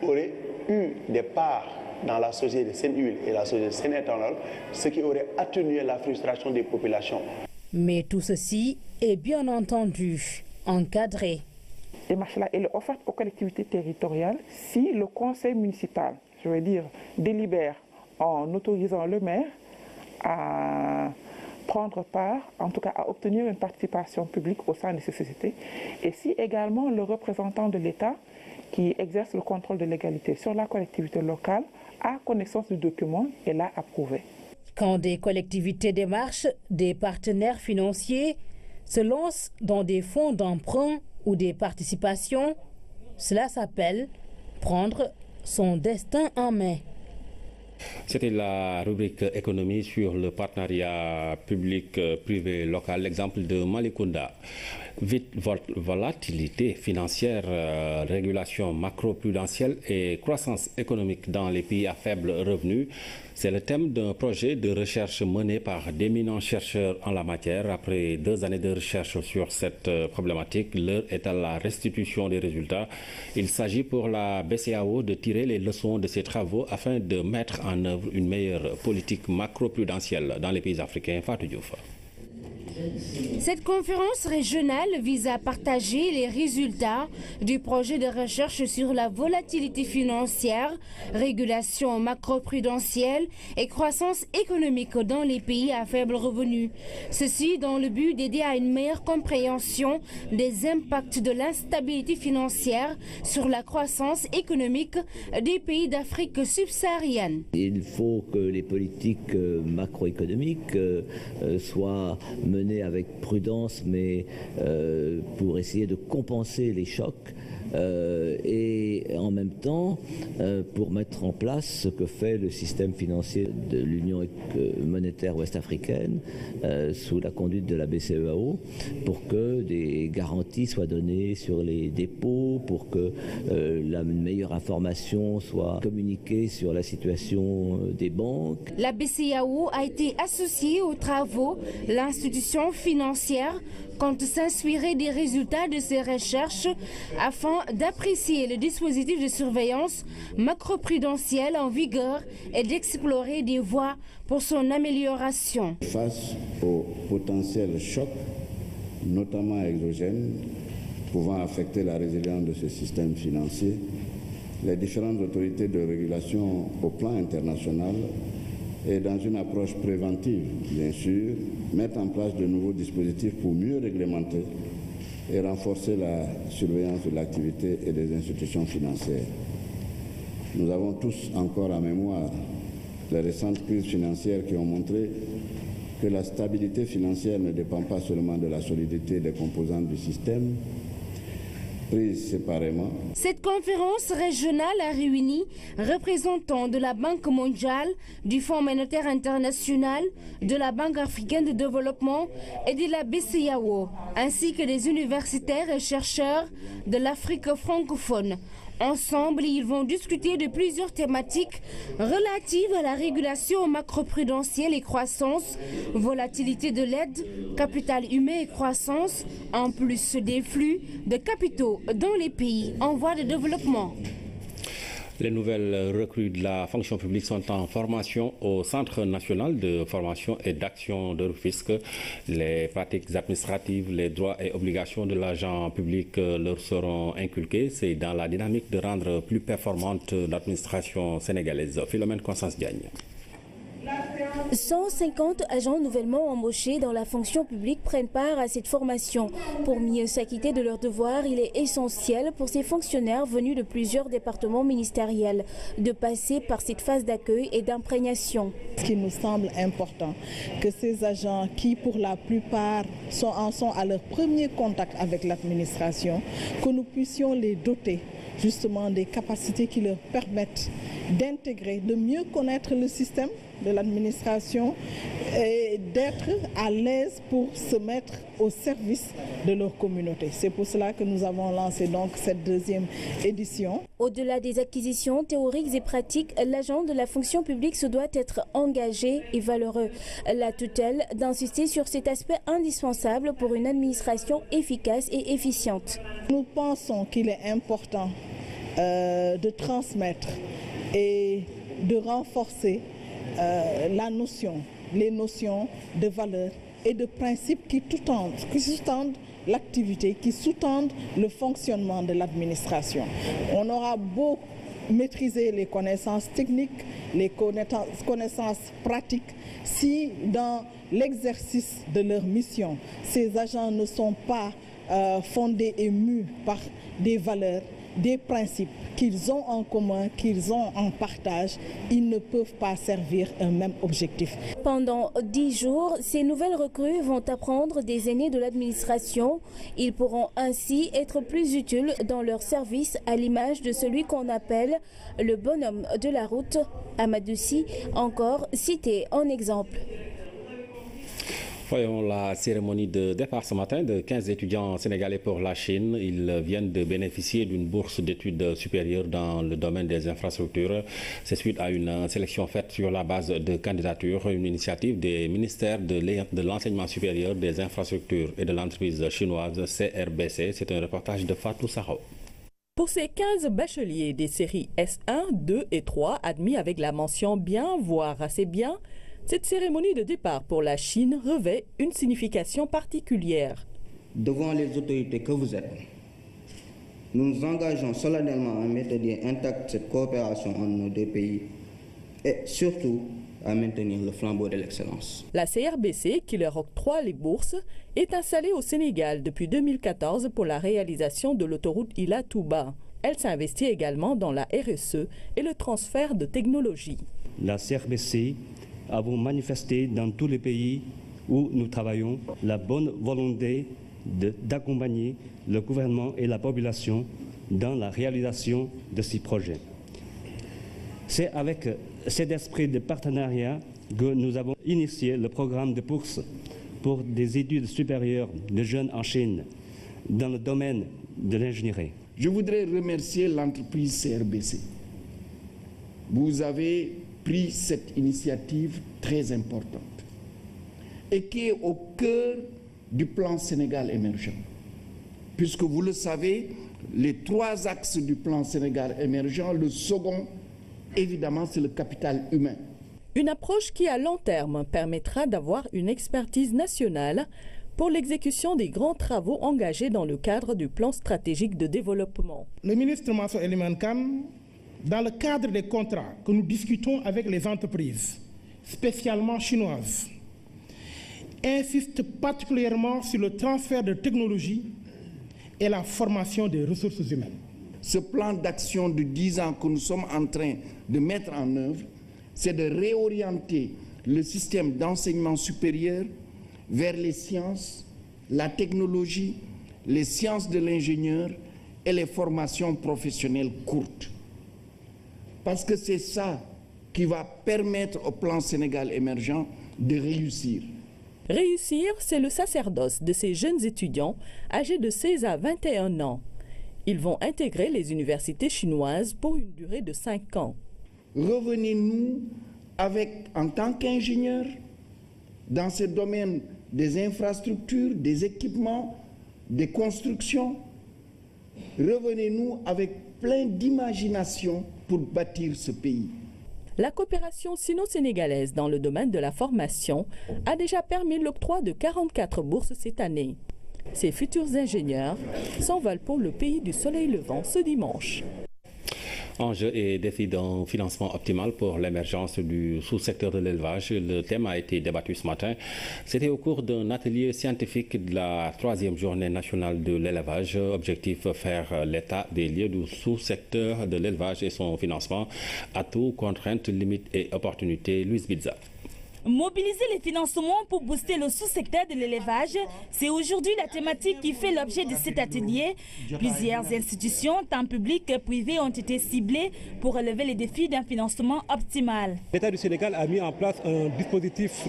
aurait eu des parts dans la société de Sénéhuile et la société de Sénétanol, ce qui aurait atténué la frustration des populations. Mais tout ceci est bien entendu encadré. Et marche-là, elle est offerte aux collectivités territoriales si le conseil municipal, je veux dire, délibère en autorisant le maire à prendre part, en tout cas à obtenir une participation publique au sein de ces sociétés, et si également le représentant de l'État qui exerce le contrôle de légalité sur la collectivité locale a connaissance du document et l'a approuvé. Quand des collectivités démarchent des partenaires financiers, se lancent dans des fonds d'emprunt ou des participations, Cela s'appelle prendre son destin en main. C'était la rubrique économie sur le partenariat public-privé local, l'exemple de Malicounda. Volatilité financière, régulation macro-prudentielle et croissance économique dans les pays à faible revenu. C'est le thème d'un projet de recherche mené par d'éminents chercheurs en la matière. Après 2 années de recherche sur cette problématique, l'heure est à la restitution des résultats. Il s'agit pour la BCEAO de tirer les leçons de ces travaux afin de mettre en œuvre une meilleure politique macro-prudentielle dans les pays africains. Fatou Diouf. Cette conférence régionale vise à partager les résultats du projet de recherche sur la volatilité financière, régulation macro-prudentielle et croissance économique dans les pays à faible revenu. Ceci dans le but d'aider à une meilleure compréhension des impacts de l'instabilité financière sur la croissance économique des pays d'Afrique subsaharienne. Il faut que les politiques macroéconomiques soient menées avec prudence, mais pour essayer de compenser les chocs et en même temps pour mettre en place ce que fait le système financier de l'Union monétaire ouest-africaine sous la conduite de la BCEAO, pour que des garanties soient données sur les dépôts, pour que la meilleure information soit communiquée sur la situation des banques. La BCEAO a été associée aux travaux. L'institution financière compte s'inspirer des résultats de ces recherches afin d'apprécier le dispositif de surveillance macroprudentielle en vigueur et d'explorer des voies pour son amélioration. Face aux potentiels chocs, notamment exogènes, pouvant affecter la résilience de ce système financier, les différentes autorités de régulation au plan international et dans une approche préventive, bien sûr, mettre en place de nouveaux dispositifs pour mieux réglementer et renforcer la surveillance de l'activité et des institutions financières. Nous avons tous encore en mémoire les récentes crises financières qui ont montré que la stabilité financière ne dépend pas seulement de la solidité des composantes du système, prises séparément. Cette conférence régionale a réuni représentants de la Banque mondiale, du Fonds monétaire international, de la Banque africaine de développement et de la BCEAO, ainsi que des universitaires et chercheurs de l'Afrique francophone. Ensemble, ils vont discuter de plusieurs thématiques relatives à la régulation macroprudentielle et croissance, volatilité de l'aide, capital humain et croissance, en plus des flux de capitaux dans les pays en voie de développement. Les nouvelles recrues de la fonction publique sont en formation au Centre national de formation et d'action de Rufisque. Les pratiques administratives, les droits et obligations de l'agent public leur seront inculqués. C'est dans la dynamique de rendre plus performante l'administration sénégalaise. Philomène Constance Diagne. 150 agents nouvellement embauchés dans la fonction publique prennent part à cette formation. Pour mieux s'acquitter de leurs devoirs, il est essentiel pour ces fonctionnaires venus de plusieurs départements ministériels de passer par cette phase d'accueil et d'imprégnation. Ce qui nous semble important, que ces agents qui pour la plupart en sont à leur premier contact avec l'administration, que nous puissions les doter justement des capacités qui leur permettent d'intégrer, de mieux connaître le système de l'administration et d'être à l'aise pour se mettre au service de leur communauté. C'est pour cela que nous avons lancé donc cette deuxième édition. Au-delà des acquisitions théoriques et pratiques, l'agent de la fonction publique se doit être engagé et valeureux. La tutelle d'insister sur cet aspect indispensable pour une administration efficace et efficiente. Nous pensons qu'il est important de transmettre et de renforcer les notions de valeurs et de principes qui sous-tendent l'activité, qui sous-tendent le fonctionnement de l'administration. On aura beau maîtriser les connaissances techniques, les connaissances pratiques, si dans l'exercice de leur mission, ces agents ne sont pas fondés et mus par des valeurs, des principes qu'ils ont en commun, qu'ils ont en partage. Ils ne peuvent pas servir un même objectif. Pendant 10 jours, ces nouvelles recrues vont apprendre des aînés de l'administration. Ils pourront ainsi être plus utiles dans leur service, à l'image de celui qu'on appelle le bonhomme de la route, Amadou Sy, encore cité en exemple. Voyons la cérémonie de départ ce matin de 15 étudiants sénégalais pour la Chine. Ils viennent de bénéficier d'une bourse d'études supérieures dans le domaine des infrastructures. C'est suite à une sélection faite sur la base de candidatures, une initiative des ministères de l'enseignement supérieur, des infrastructures et de l'entreprise chinoise CRBC. C'est un reportage de Fatou Sakho. Pour ces 15 bacheliers des séries S1, 2 et 3 admis avec la mention bien, voire assez bien, cette cérémonie de départ pour la Chine revêt une signification particulière. Devant les autorités que vous êtes, nous nous engageons solennellement à maintenir intacte cette coopération entre nos deux pays et surtout à maintenir le flambeau de l'excellence. La CRBC, qui leur octroie les bourses, est installée au Sénégal depuis 2014 pour la réalisation de l'autoroute Ila-Touba. Elle s'investit également dans la RSE et le transfert de technologies. La CRBC avons manifesté dans tous les pays où nous travaillons la bonne volonté d'accompagner le gouvernement et la population dans la réalisation de ces projets. C'est avec cet esprit de partenariat que nous avons initié le programme de bourse pour des études supérieures de jeunes en Chine dans le domaine de l'ingénierie. Je voudrais remercier l'entreprise CRBC. Vous avez pris cette initiative très importante et qui est au cœur du plan Sénégal émergent. Puisque vous le savez, les 3 axes du plan Sénégal émergent, le second, évidemment, c'est le capital humain. Une approche qui, à long terme, permettra d'avoir une expertise nationale pour l'exécution des grands travaux engagés dans le cadre du plan stratégique de développement. Le ministre Mansour Elimane Kane, dans le cadre des contrats que nous discutons avec les entreprises, spécialement chinoises, insiste particulièrement sur le transfert de technologies et la formation des ressources humaines. Ce plan d'action de 10 ans que nous sommes en train de mettre en œuvre, c'est de réorienter le système d'enseignement supérieur vers les sciences, la technologie, les sciences de l'ingénieur et les formations professionnelles courtes. Parce que c'est ça qui va permettre au plan Sénégal émergent de réussir. Réussir, c'est le sacerdoce de ces jeunes étudiants âgés de 16 à 21 ans. Ils vont intégrer les universités chinoises pour une durée de 5 ans. Revenez-nous avec, en tant qu'ingénieurs, dans ce domaine des infrastructures, des équipements, des constructions, revenez-nous avec plein d'imagination pour bâtir ce pays. La coopération sino-sénégalaise dans le domaine de la formation a déjà permis l'octroi de 44 bourses cette année. Ces futurs ingénieurs s'envolent pour le pays du soleil levant ce dimanche. Enjeux et défis d'un financement optimal pour l'émergence du sous-secteur de l'élevage. Le thème a été débattu ce matin. C'était au cours d'un atelier scientifique de la 3e journée nationale de l'élevage. Objectif, faire l'état des lieux du sous-secteur de l'élevage et son financement. Atouts, contraintes, limites et opportunités. Louise Bizza. Mobiliser les financements pour booster le sous-secteur de l'élevage, c'est aujourd'hui la thématique qui fait l'objet de cet atelier. Plusieurs institutions, tant publiques que privées, ont été ciblées pour relever les défis d'un financement optimal. L'État du Sénégal a mis en place un dispositif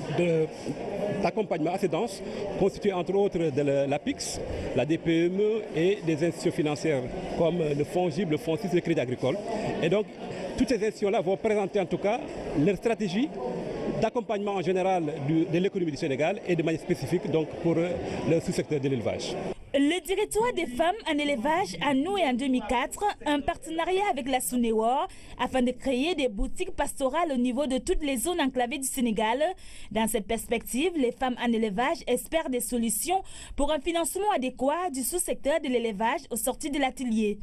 d'accompagnement assez dense, constitué entre autres de l'APIX, la DPME et des institutions financières comme le FONGIP, le Fonds de crédit agricole. Et donc, toutes ces institutions-là vont présenter en tout cas leur stratégie d'accompagnement en général de l'économie du Sénégal et de manière spécifique donc pour le sous-secteur de l'élevage. Le directoire des femmes en élevage a noué en 2004 un partenariat avec la SUNEWOR afin de créer des boutiques pastorales au niveau de toutes les zones enclavées du Sénégal. Dans cette perspective, les femmes en élevage espèrent des solutions pour un financement adéquat du sous-secteur de l'élevage au sortir de l'atelier.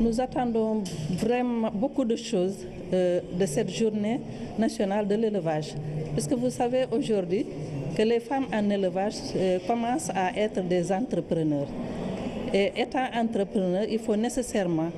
Nous attendons vraiment beaucoup de choses de cette journée nationale de l'élevage. Parce que vous savez aujourd'hui que les femmes en élevage commencent à être des entrepreneurs. Et étant entrepreneur, il faut nécessairement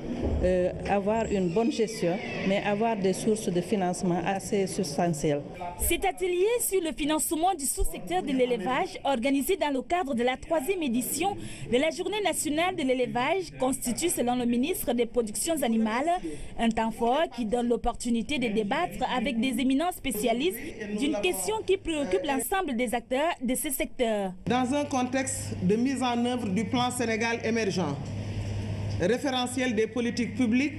avoir une bonne gestion, mais avoir des sources de financement assez substantielles. Cet atelier sur le financement du sous-secteur de l'élevage, organisé dans le cadre de la 3e édition de la Journée nationale de l'élevage, constitue, selon le ministre des Productions animales, un temps fort qui donne l'opportunité de débattre avec des éminents spécialistes d'une question qui préoccupe l'ensemble des acteurs de ce secteur. Dans un contexte de mise en œuvre du plan Sénégal émergent, référentiel des politiques publiques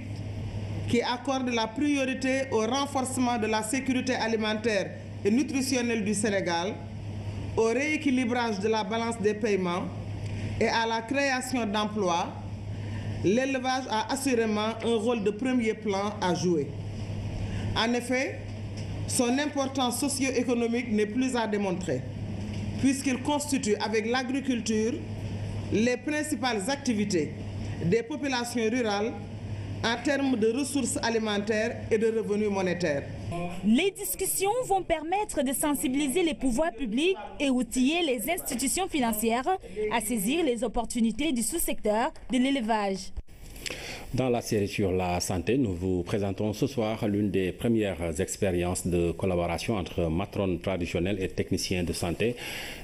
qui accorde la priorité au renforcement de la sécurité alimentaire et nutritionnelle du Sénégal, au rééquilibrage de la balance des paiements et à la création d'emplois, l'élevage a assurément un rôle de premier plan à jouer. En effet, son importance socio-économique n'est plus à démontrer, puisqu'il constitue avec l'agriculture les principales activités des populations rurales en termes de ressources alimentaires et de revenus monétaires. Les discussions vont permettre de sensibiliser les pouvoirs publics et outiller les institutions financières à saisir les opportunités du sous-secteur de l'élevage. Dans la série sur la santé, nous vous présentons ce soir l'une des premières expériences de collaboration entre matrones traditionnelles et techniciens de santé.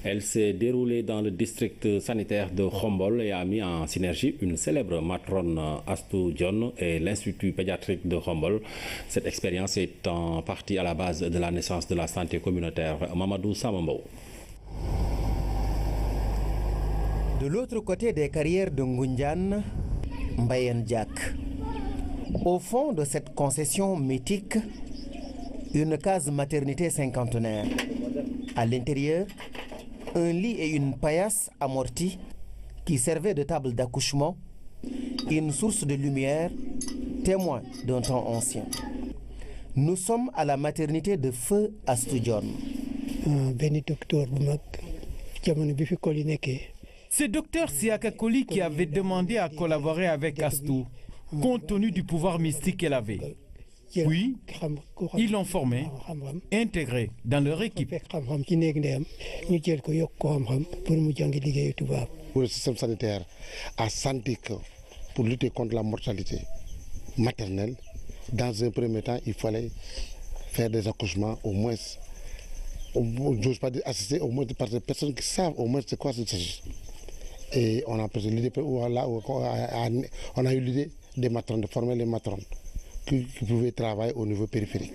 Elle s'est déroulée dans le district sanitaire de Khombol et a mis en synergie une célèbre matrone Astou Dione et l'Institut pédiatrique de Khombol. Cette expérience est en partie à la base de la naissance de la santé communautaire. Mamadou Samambo. De l'autre côté des carrières de Ngundian, Mbayen Diak. Au fond de cette concession mythique, une case maternité cinquantenaire. À l'intérieur, un lit et une paillasse amortie qui servaient de table d'accouchement, une source de lumière, témoin d'un temps ancien. Nous sommes à la maternité de Feu Astou Dione. C'est Dr Siaka Koli qui avait demandé à collaborer avec Astou, compte tenu du pouvoir mystique qu'elle avait. Puis, ils l'ont formé, intégré dans leur équipe. Le système sanitaire a senti que pour lutter contre la mortalité maternelle, dans un premier temps, il fallait faire des accouchements au moins. J'ose pas dire assister au moins par des personnes qui savent au moins de quoi il s'agit. Et on a eu l'idée des matrones, de former les matrones qui pouvaient travailler au niveau périphérique.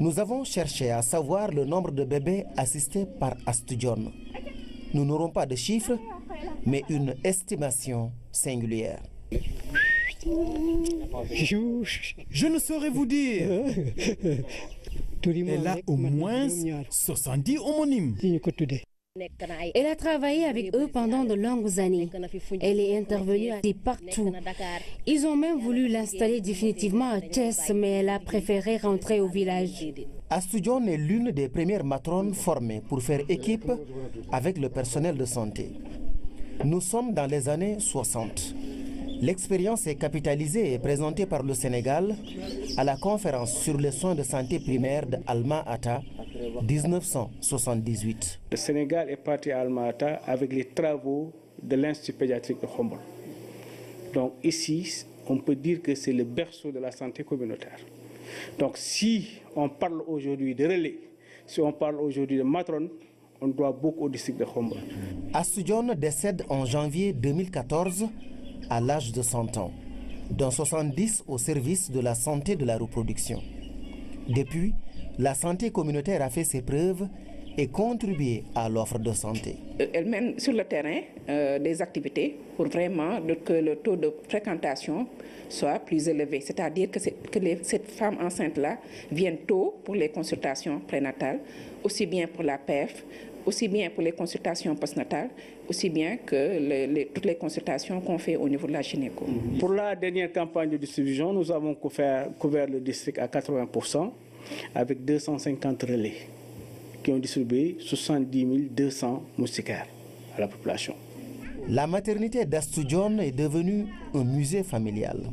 Nous avons cherché à savoir le nombre de bébés assistés par Astou Dione. Nous n'aurons pas de chiffres, mais une estimation singulière. Je ne saurais vous dire. Elle a au moins 70 homonymes. Elle a travaillé avec eux pendant de longues années. Elle est intervenue partout. Ils ont même voulu l'installer définitivement à Thiès, mais elle a préféré rentrer au village. Astou Dione est l'une des premières matrones formées pour faire équipe avec le personnel de santé. Nous sommes dans les années 60. L'expérience est capitalisée et présentée par le Sénégal à la conférence sur les soins de santé primaire de Alma-Ata, 1978. Le Sénégal est parti à Alma-Ata avec les travaux de l'Institut pédiatrique de Khombol. Donc ici, on peut dire que c'est le berceau de la santé communautaire. Donc si on parle aujourd'hui de relais, si on parle aujourd'hui de matrone, on doit beaucoup au district de Khombol. Astou Dione décède en janvier 2014 à l'âge de 100 ans, dont 70 au service de la santé de la reproduction. Depuis, la santé communautaire a fait ses preuves et contribué à l'offre de santé. Elle mène sur le terrain des activités pour vraiment que le taux de fréquentation soit plus élevé. C'est-à-dire que cette femme enceinte-là vienne tôt pour les consultations prénatales, aussi bien pour la PEF, aussi bien pour les consultations postnatales, aussi bien que toutes les consultations qu'on fait au niveau de la gynéco. Pour la dernière campagne de distribution, nous avons couvert le district à 80% avec 250 relais qui ont distribué 70 200 moustiquaires à la population. La maternité d'Astou Dione est devenue un musée familial.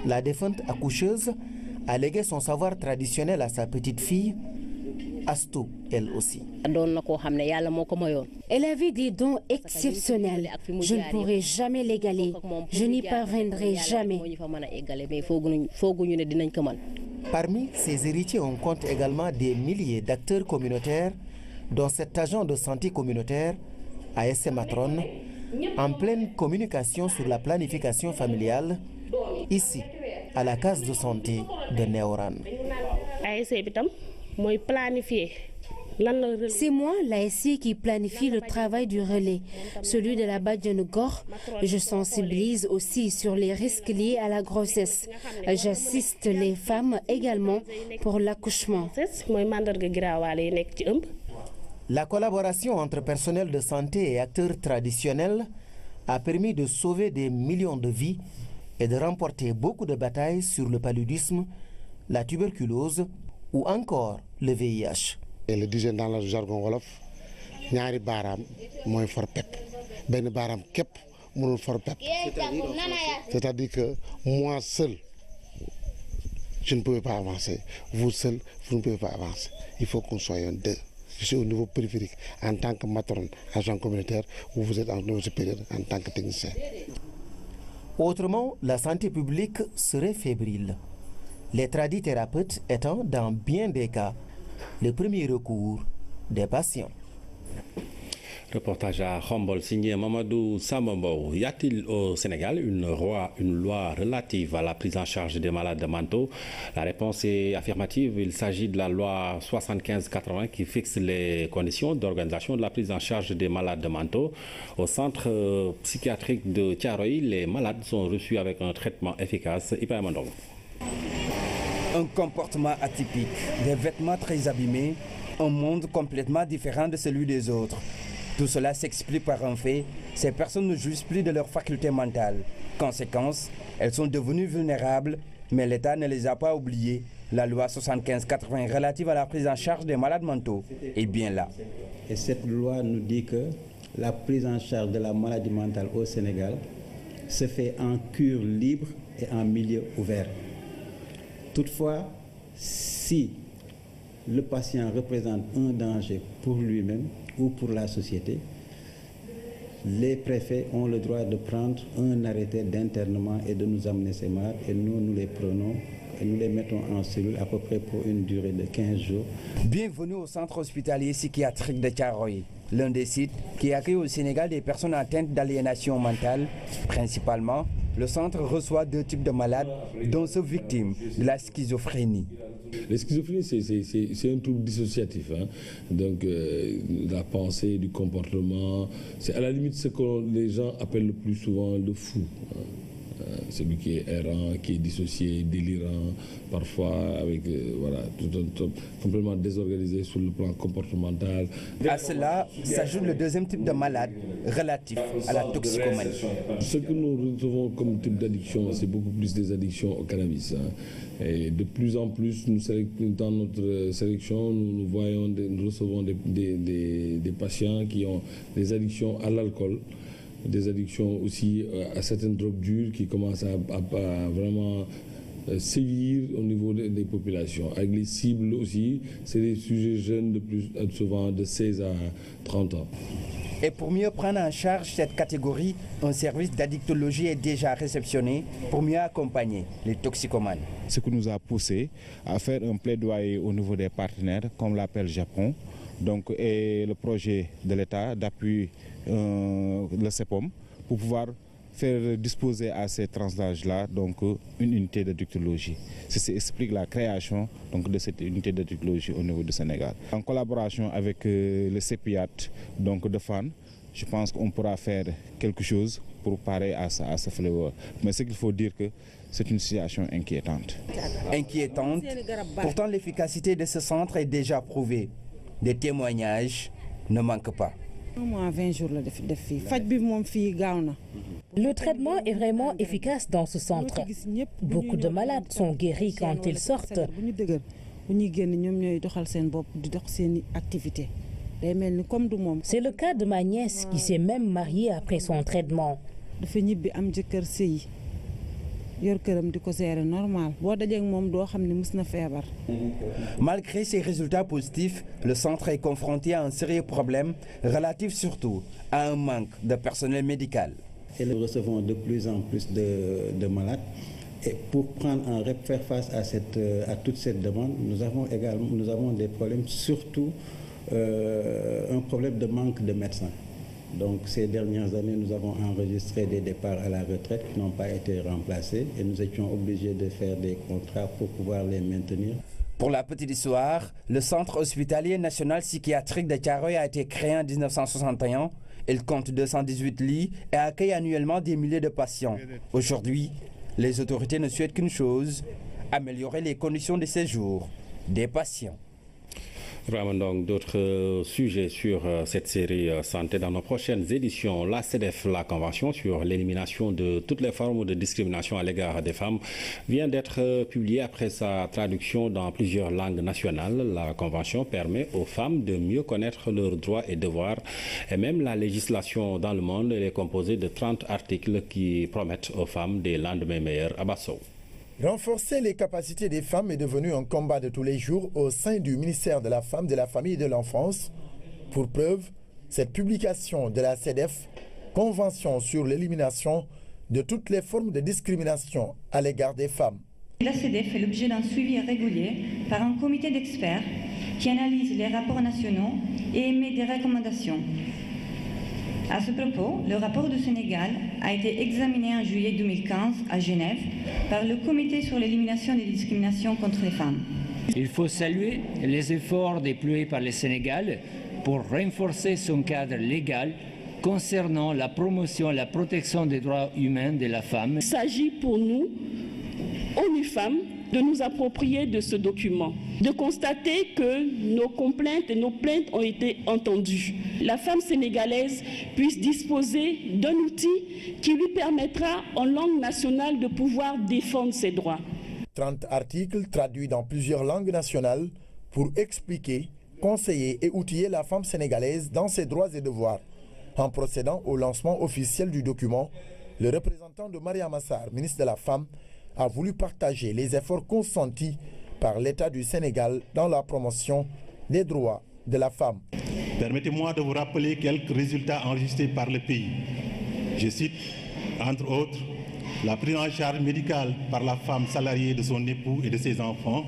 La défunte accoucheuse a légué son savoir traditionnel à sa petite fille Astou, elle aussi. Elle avait des dons exceptionnels. Je ne pourrai jamais l'égaler. Je n'y parviendrai jamais. Parmi ses héritiers, on compte également des milliers d'acteurs communautaires, dont cet agent de santé communautaire, ASC Matron, en pleine communication sur la planification familiale, ici, à la case de santé de Néoran. C'est moi, l'ASC, qui planifie le travail du relais, celui de la Badjanogor. Je sensibilise aussi sur les risques liés à la grossesse. J'assiste les femmes également pour l'accouchement. La collaboration entre personnel de santé et acteurs traditionnels a permis de sauver des millions de vies et de remporter beaucoup de batailles sur le paludisme, la tuberculose ou encore le VIH. Et le disait dans le jargon wolof, ñaari baram moy for pep. Ben baram kep mënul for pep. C'est-à-dire que moi seul je ne peux pas avancer. Vous seul, vous ne pouvez pas avancer. Il faut qu'on soit deux. Je suis au niveau périphérique en tant que matron, agent communautaire, ou vous êtes en niveau supérieur en tant que technicien. Autrement, la santé publique serait fébrile. Les tradithérapeutes étant, dans bien des cas, le premier recours des patients. Reportage à Khombol signé Mamadou Samambo. Y a-t-il au Sénégal une loi relative à la prise en charge des malades mentaux? La réponse est affirmative. Il s'agit de la loi 75-80 qui fixe les conditions d'organisation de la prise en charge des malades mentaux. Au centre psychiatrique de Thiaroye, les malades sont reçus avec un traitement efficace. Ibrahima Ndong. Un comportement atypique, des vêtements très abîmés, un monde complètement différent de celui des autres. Tout cela s'explique par un fait, ces personnes ne jouissent plus de leurs facultés mentales. Conséquence, elles sont devenues vulnérables, mais l'État ne les a pas oubliées. La loi 75-80 relative à la prise en charge des malades mentaux est bien là. Et cette loi nous dit que la prise en charge de la maladie mentale au Sénégal se fait en cure libre et en milieu ouvert. Toutefois, si le patient représente un danger pour lui-même ou pour la société, les préfets ont le droit de prendre un arrêté d'internement et de nous amener ces malades, et nous les prenons et nous les mettons en cellule à peu près pour une durée de 15 jours. Bienvenue au centre hospitalier psychiatrique de Thiaroye, l'un des sites qui accueille au Sénégal des personnes atteintes d'aliénation mentale. Principalement, le centre reçoit deux types de malades, dont ceux victimes de la schizophrénie. La schizophrénie, c'est un trouble dissociatif, hein. Donc la pensée, du comportement, c'est à la limite ce que les gens appellent le plus souvent le fou, hein. Celui qui est errant, qui est dissocié, délirant, parfois avec complètement désorganisé sur le plan comportemental. À cela s'ajoute le deuxième type de malade, relatif à la toxicomanie. Ce que nous recevons comme type d'addiction, c'est beaucoup plus des addictions au cannabis, hein. Et de plus en plus, dans notre sélection, nous recevons des patients qui ont des addictions à l'alcool, des addictions aussi à certaines drogues dures qui commencent à vraiment sévir au niveau des populations. Avec les cibles aussi, c'est des sujets jeunes souvent de 16 à 30 ans. Et pour mieux prendre en charge cette catégorie, un service d'addictologie est déjà réceptionné pour mieux accompagner les toxicomanes. Ce qui nous a poussé à faire un plaidoyer au niveau des partenaires, comme l'appelle Japon, donc, et le projet de l'État d'appui le CEPOM, pour pouvoir faire disposer à ces tranches-là donc une unité d'addictologie. Ceci explique la création donc, de cette unité d'addictologie au niveau du Sénégal. En collaboration avec le CEPIAT donc, de FAN, je pense qu'on pourra faire quelque chose pour parer à ce fléau. Mais ce qu'il faut dire que c'est une situation inquiétante. Inquiétante, pourtant l'efficacité de ce centre est déjà prouvée. Des témoignages ne manquent pas. Le traitement est vraiment efficace dans ce centre. Beaucoup de malades sont guéris quand ils sortent. C'est le cas de ma nièce qui s'est même mariée après son traitement. Malgré ces résultats positifs, le centre est confronté à un sérieux problème relatif surtout à un manque de personnel médical. Et nous recevons de plus en plus de malades. Et pour faire face à toute cette demande, nous avons des problèmes, surtout un problème de manque de médecins. Donc ces dernières années, nous avons enregistré des départs à la retraite qui n'ont pas été remplacés et nous étions obligés de faire des contrats pour pouvoir les maintenir. Pour la petite histoire, le Centre hospitalier national psychiatrique de Thiaroye a été créé en 1961. Il compte 218 lits et accueille annuellement des milliers de patients. Aujourd'hui, les autorités ne souhaitent qu'une chose, améliorer les conditions de séjour des patients. Vraiment donc d'autres sujets sur cette série santé dans nos prochaines éditions. La CEDEF, la Convention sur l'élimination de toutes les formes de discrimination à l'égard des femmes, vient d'être publiée après sa traduction dans plusieurs langues nationales. La Convention permet aux femmes de mieux connaître leurs droits et devoirs et même la législation dans le monde. Elle est composée de 30 articles qui promettent aux femmes des lendemains meilleurs. Abasso. Renforcer les capacités des femmes est devenu un combat de tous les jours au sein du ministère de la Femme, de la Famille et de l'Enfance. Pour preuve, cette publication de la CEDEF, Convention sur l'élimination de toutes les formes de discrimination à l'égard des femmes. La CEDEF fait l'objet d'un suivi régulier par un comité d'experts qui analyse les rapports nationaux et émet des recommandations. À ce propos, le rapport du Sénégal a été examiné en juillet 2015 à Genève par le Comité sur l'élimination des discriminations contre les femmes. Il faut saluer les efforts déployés par le Sénégal pour renforcer son cadre légal concernant la promotion et la protection des droits humains de la femme. Il s'agit pour nous, ONU Femmes, de nous approprier de ce document, de constater que nos complaintes et nos plaintes ont été entendues. La femme sénégalaise puisse disposer d'un outil qui lui permettra en langue nationale de pouvoir défendre ses droits. 30 articles traduits dans plusieurs langues nationales pour expliquer, conseiller et outiller la femme sénégalaise dans ses droits et devoirs. En procédant au lancement officiel du document, le représentant de Mariama Sarr, ministre de la Femme, a voulu partager les efforts consentis par l'État du Sénégal dans la promotion des droits de la femme. Permettez-moi de vous rappeler quelques résultats enregistrés par le pays. Je cite, entre autres, la prise en charge médicale par la femme salariée de son époux et de ses enfants,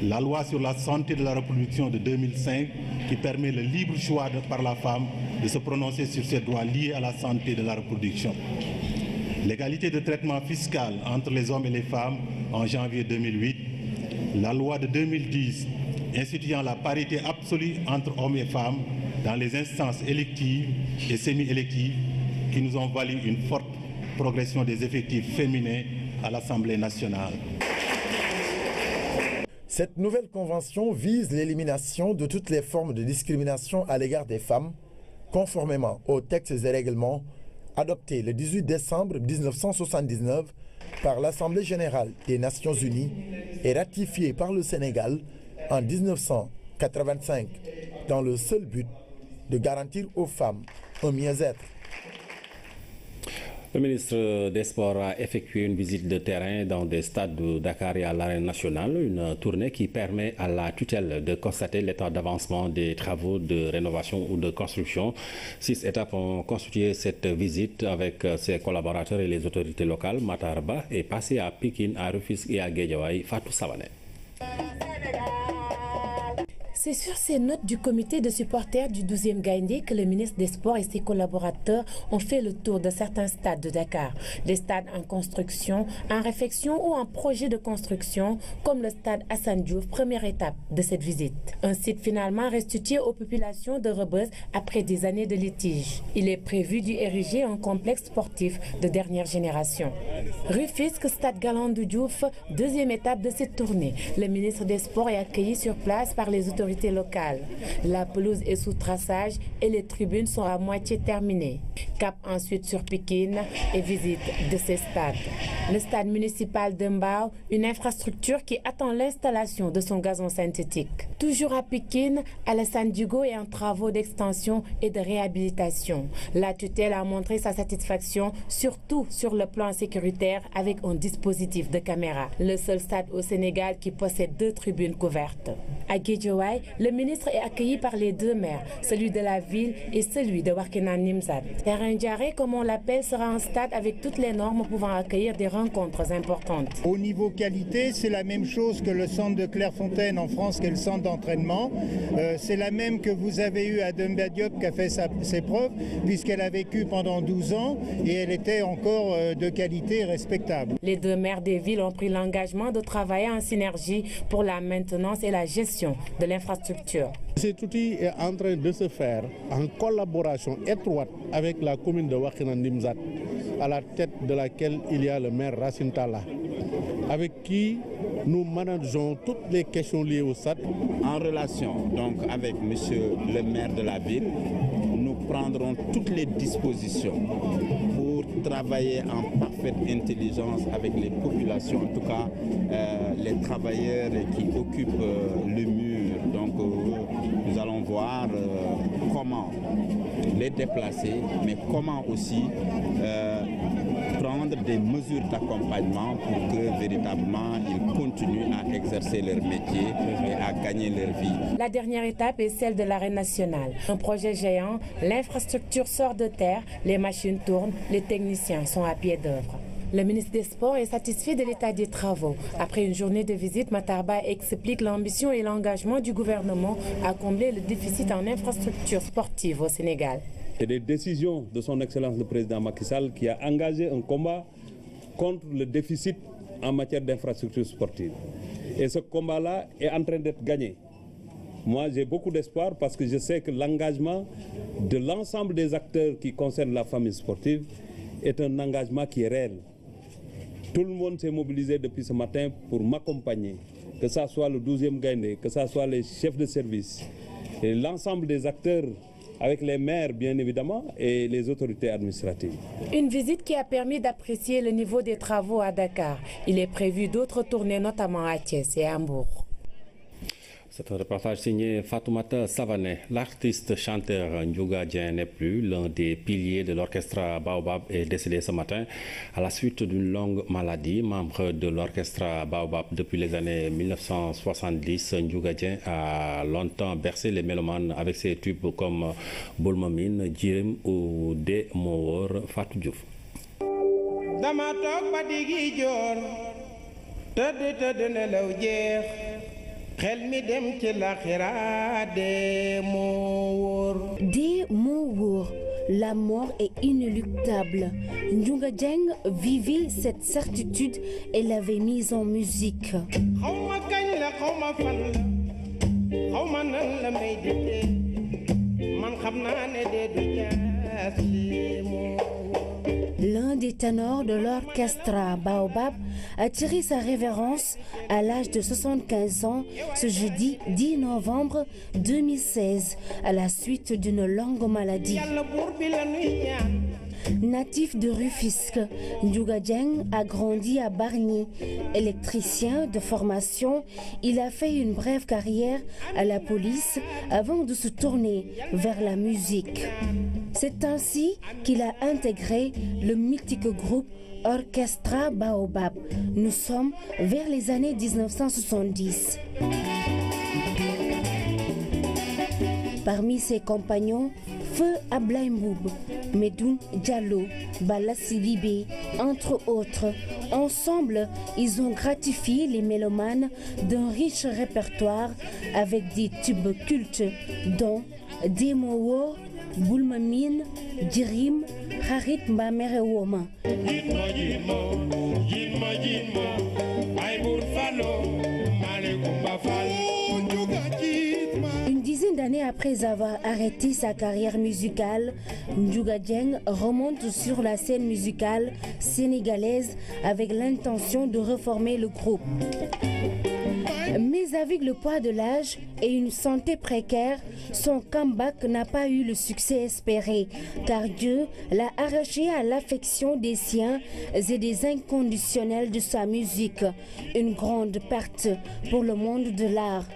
la loi sur la santé de la reproduction de 2005 qui permet le libre choix par la femme de se prononcer sur ses droits liés à la santé de la reproduction. L'égalité de traitement fiscal entre les hommes et les femmes en janvier 2008, la loi de 2010 instituant la parité absolue entre hommes et femmes dans les instances électives et semi-électives qui nous ont valu une forte progression des effectifs féminins à l'Assemblée nationale. Cette nouvelle convention vise l'élimination de toutes les formes de discrimination à l'égard des femmes, conformément aux textes et règlements adopté le 18 décembre 1979 par l'Assemblée générale des Nations unies et ratifié par le Sénégal en 1985 dans le seul but de garantir aux femmes un mieux-être. Le ministre des Sports a effectué une visite de terrain dans des stades de Dakar et à l'Arène nationale, une tournée qui permet à la tutelle de constater l'état d'avancement des travaux de rénovation ou de construction. 6 étapes ont constitué cette visite avec ses collaborateurs et les autorités locales. Matar Ba est passé à Pikine, à Rufisque et à Guédiawaye. Fatou Savané. C'est sur ces notes du comité de supporters du 12e Gaïndé que le ministre des Sports et ses collaborateurs ont fait le tour de certains stades de Dakar. Des stades en construction, en réfection ou en projet de construction, comme le stade Hassan Diouf, première étape de cette visite. Un site finalement restitué aux populations de Rebeuss après des années de litige. Il est prévu d'y ériger un complexe sportif de dernière génération. Rufisque, stade Galandou Diouf, deuxième étape de cette tournée. Le ministre des Sports est accueilli sur place par les autorités autorités locales. La pelouse est sous traçage et les tribunes sont à moitié terminées. Cap ensuite sur Pikine et visite de ces stades. Le stade municipal de Mbao, une infrastructure qui attend l'installation de son gazon synthétique. Toujours à Pikine, Alassane Dugo est en travaux d'extension et de réhabilitation. La tutelle a montré sa satisfaction, surtout sur le plan sécuritaire, avec un dispositif de caméra. Le seul stade au Sénégal qui possède 2 tribunes couvertes. À Guédiawaye, le ministre est accueilli par les 2 maires, celui de la ville et celui de Wakhinane Nimzatt. Terrain Diaré, comme on l'appelle, sera un stade avec toutes les normes pouvant accueillir des rencontres importantes. Au niveau qualité, c'est la même chose que le centre de Clairefontaine en France, qui est le centre d'entraînement. C'est la même que vous avez eu à Demba Diop, qui a fait ses preuves, puisqu'elle a vécu pendant 12 ans et elle était encore de qualité respectable. Les 2 maires des villes ont pris l'engagement de travailler en synergie pour la maintenance et la gestion de l'infrastructure. Cet outil est en train de se faire en collaboration étroite avec la commune de Wakhinane Nimzatt, à la tête de laquelle il y a le maire Racine Talla, avec qui nous manageons toutes les questions liées au stade. En relation donc avec monsieur le maire de la ville, nous prendrons toutes les dispositions pour travailler en parfaite intelligence avec les populations, en tout cas les travailleurs qui occupent le mur. Donc nous allons voir comment les déplacer, mais comment aussi prendre des mesures d'accompagnement pour que véritablement ils continuent à exercer leur métier et à gagner leur vie. La dernière étape est celle de l'arène nationale. Un projet géant, l'infrastructure sort de terre, les machines tournent, les techniciens sont à pied d'œuvre. Le ministre des Sports est satisfait de l'état des travaux. Après une journée de visite, Matarba explique l'ambition et l'engagement du gouvernement à combler le déficit en infrastructures sportives au Sénégal. C'est des décisions de son Excellence le Président Macky Sall qui a engagé un combat contre le déficit en matière d'infrastructures sportives. Et ce combat-là est en train d'être gagné. Moi, j'ai beaucoup d'espoir parce que je sais que l'engagement de l'ensemble des acteurs qui concernent la famille sportive est un engagement qui est réel. Tout le monde s'est mobilisé depuis ce matin pour m'accompagner, que ce soit le 12e Gaïndé, que ce soit les chefs de service et l'ensemble des acteurs avec les maires bien évidemment et les autorités administratives. Une visite qui a permis d'apprécier le niveau des travaux à Dakar. Il est prévu d'autres tournées, notamment à Thiès et à Hambourg. C'est un reportage signé Fatoumata Savané. L'artiste chanteur Ndiouga Dieng n'est plus. L'un des piliers de l'orchestre Baobab est décédé ce matin à la suite d'une longue maladie. Membre de l'orchestre Baobab depuis les années 1970, Ndiouga Dieng a longtemps bercé les mélomanes avec ses tubes comme Boulmamine, Djirim ou De Mowor. Fatou Diouf. Des mots, la mort est inéluctable. Ndiouga Dieng vivait cette certitude et l'avait mise en musique. L'un des ténors de l'orchestre Baobab a tiré sa révérence à l'âge de 75 ans ce jeudi 10 novembre 2016 à la suite d'une longue maladie. Natif de Rufisque, Ndiouga Dieng a grandi à Bargny. Électricien de formation, il a fait une brève carrière à la police avant de se tourner vers la musique. C'est ainsi qu'il a intégré le mythique groupe Orchestra Baobab. Nous sommes vers les années 1970. Parmi ses compagnons, Feu Ablaye Mboub, Medoun Diallo, Bala Sidibé, entre autres. Ensemble, ils ont gratifié les mélomanes d'un riche répertoire avec des tubes cultes dont Demowo, Boulmamine, Djirim, Harit Mbamere Woma. Une dizaine d'années après Après avoir arrêté sa carrière musicale, Ndiouga Dieng remonte sur la scène musicale sénégalaise avec l'intention de reformer le groupe. Mais avec le poids de l'âge et une santé précaire, son comeback n'a pas eu le succès espéré, car Dieu l'a arraché à l'affection des siens et des inconditionnels de sa musique. Une grande perte pour le monde de l'art.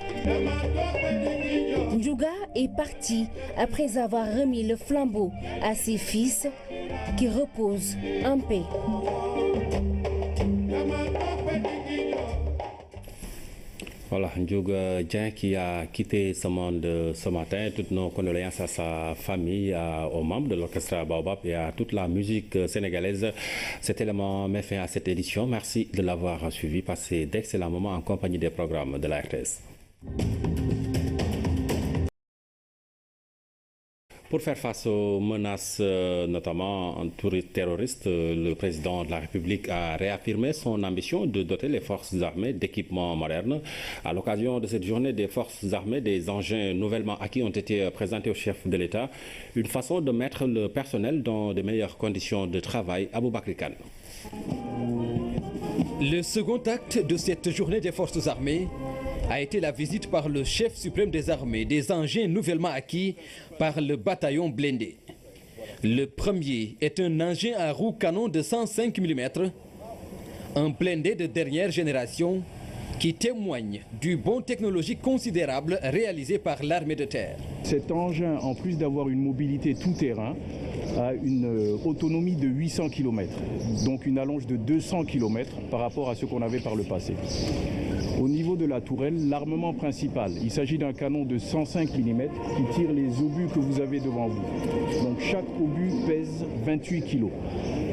Ndiouga est parti après avoir remis le flambeau à ses fils qui reposent en paix. Voilà, Ndiouga Dieng qui a quitté ce monde ce matin. Toutes nos condoléances à sa famille, aux membres de l'orchestre Baobab et à toute la musique sénégalaise. Cet élément met fin à cette édition. Merci de l'avoir suivi. Passez d'excellents moments en compagnie des programmes de la RTS. Pour faire face aux menaces, notamment terroristes, le président de la République a réaffirmé son ambition de doter les forces armées d'équipements modernes. À l'occasion de cette journée des forces armées, des engins nouvellement acquis ont été présentés au chef de l'État. Une façon de mettre le personnel dans de meilleures conditions de travail. Aboubakry Kane. Le second acte de cette journée des forces armées a été la visite par le chef suprême des armées des engins nouvellement acquis par le bataillon blindé. Le premier est un engin à roue canon de 105 mm, un blindé de dernière génération qui témoigne du bond technologique considérable réalisé par l'armée de terre. Cet engin, en plus d'avoir une mobilité tout-terrain, a une autonomie de 800 km, donc une allonge de 200 km par rapport à ce qu'on avait par le passé. Au niveau de la tourelle, l'armement principal, il s'agit d'un canon de 105 mm qui tire les obus que vous avez devant vous. Donc chaque obus pèse 28 kg.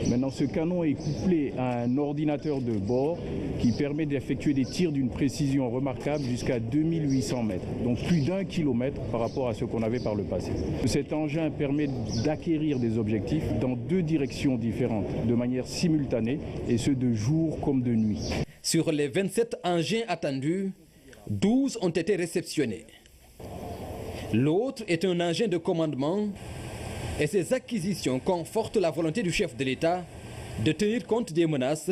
Maintenant, ce canon est couplé à un ordinateur de bord qui permet d'effectuer des tirs d'une précision remarquable jusqu'à 2800 mètres, donc plus d'1 kilomètre par rapport à ce qu'on avait par le passé. Cet engin permet d'acquérir des objectifs dans 2 directions différentes, de manière simultanée, et ce de jour comme de nuit. Sur les 27 engins attendus, 12 ont été réceptionnés. L'autre est un engin de commandement et ces acquisitions confortent la volonté du chef de l'État de tenir compte des menaces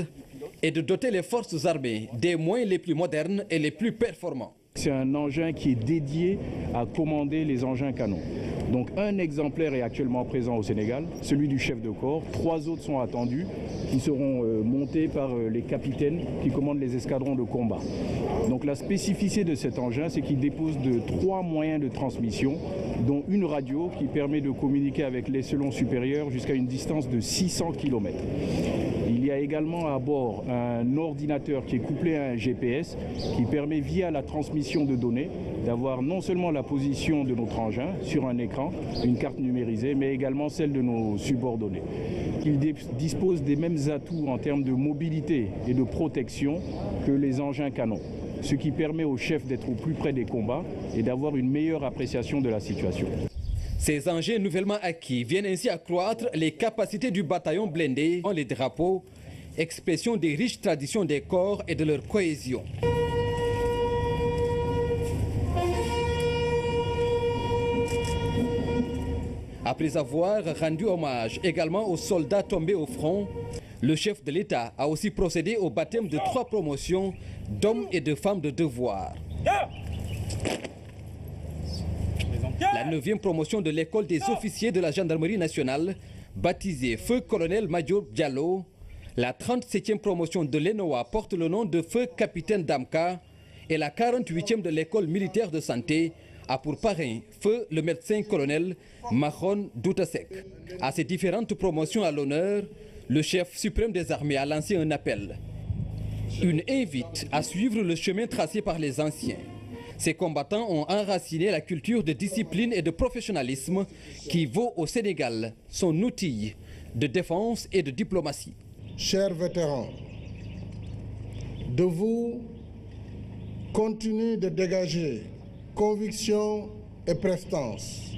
et de doter les forces armées des moyens les plus modernes et les plus performants. C'est un engin qui est dédié à commander les engins canons. Donc un exemplaire est actuellement présent au Sénégal, celui du chef de corps. 3 autres sont attendus, qui seront montés par les capitaines qui commandent les escadrons de combat. Donc la spécificité de cet engin, c'est qu'il dispose de 3 moyens de transmission, dont une radio qui permet de communiquer avec l'échelon supérieur jusqu'à une distance de 600 km. Il y a également à bord un ordinateur qui est couplé à un GPS qui permet via la transmission de données d'avoir non seulement la position de notre engin sur un écran, une carte numérisée, mais également celle de nos subordonnés. Il dispose des mêmes atouts en termes de mobilité et de protection que les engins canons, ce qui permet aux chefs d'être au plus près des combats et d'avoir une meilleure appréciation de la situation. Ces engins nouvellement acquis viennent ainsi accroître les capacités du bataillon blindé dans les drapeaux, expression des riches traditions des corps et de leur cohésion. Après avoir rendu hommage également aux soldats tombés au front, le chef de l'État a aussi procédé au baptême de 3 promotions d'hommes et de femmes de devoir. La 9e promotion de l'école des officiers de la gendarmerie nationale, baptisée Feu Colonel Major Diallo. La 37e promotion de l'ENOA porte le nom de Feu Capitaine Damka. Et la 48e de l'école militaire de santé a pour parrain Feu le médecin colonel Mahon Doutasek. À ces différentes promotions à l'honneur, le chef suprême des armées a lancé un appel. Une invite à suivre le chemin tracé par les anciens. Ces combattants ont enraciné la culture de discipline et de professionnalisme qui vaut au Sénégal son outil de défense et de diplomatie. Chers vétérans, de vous continuez de dégager conviction et prestance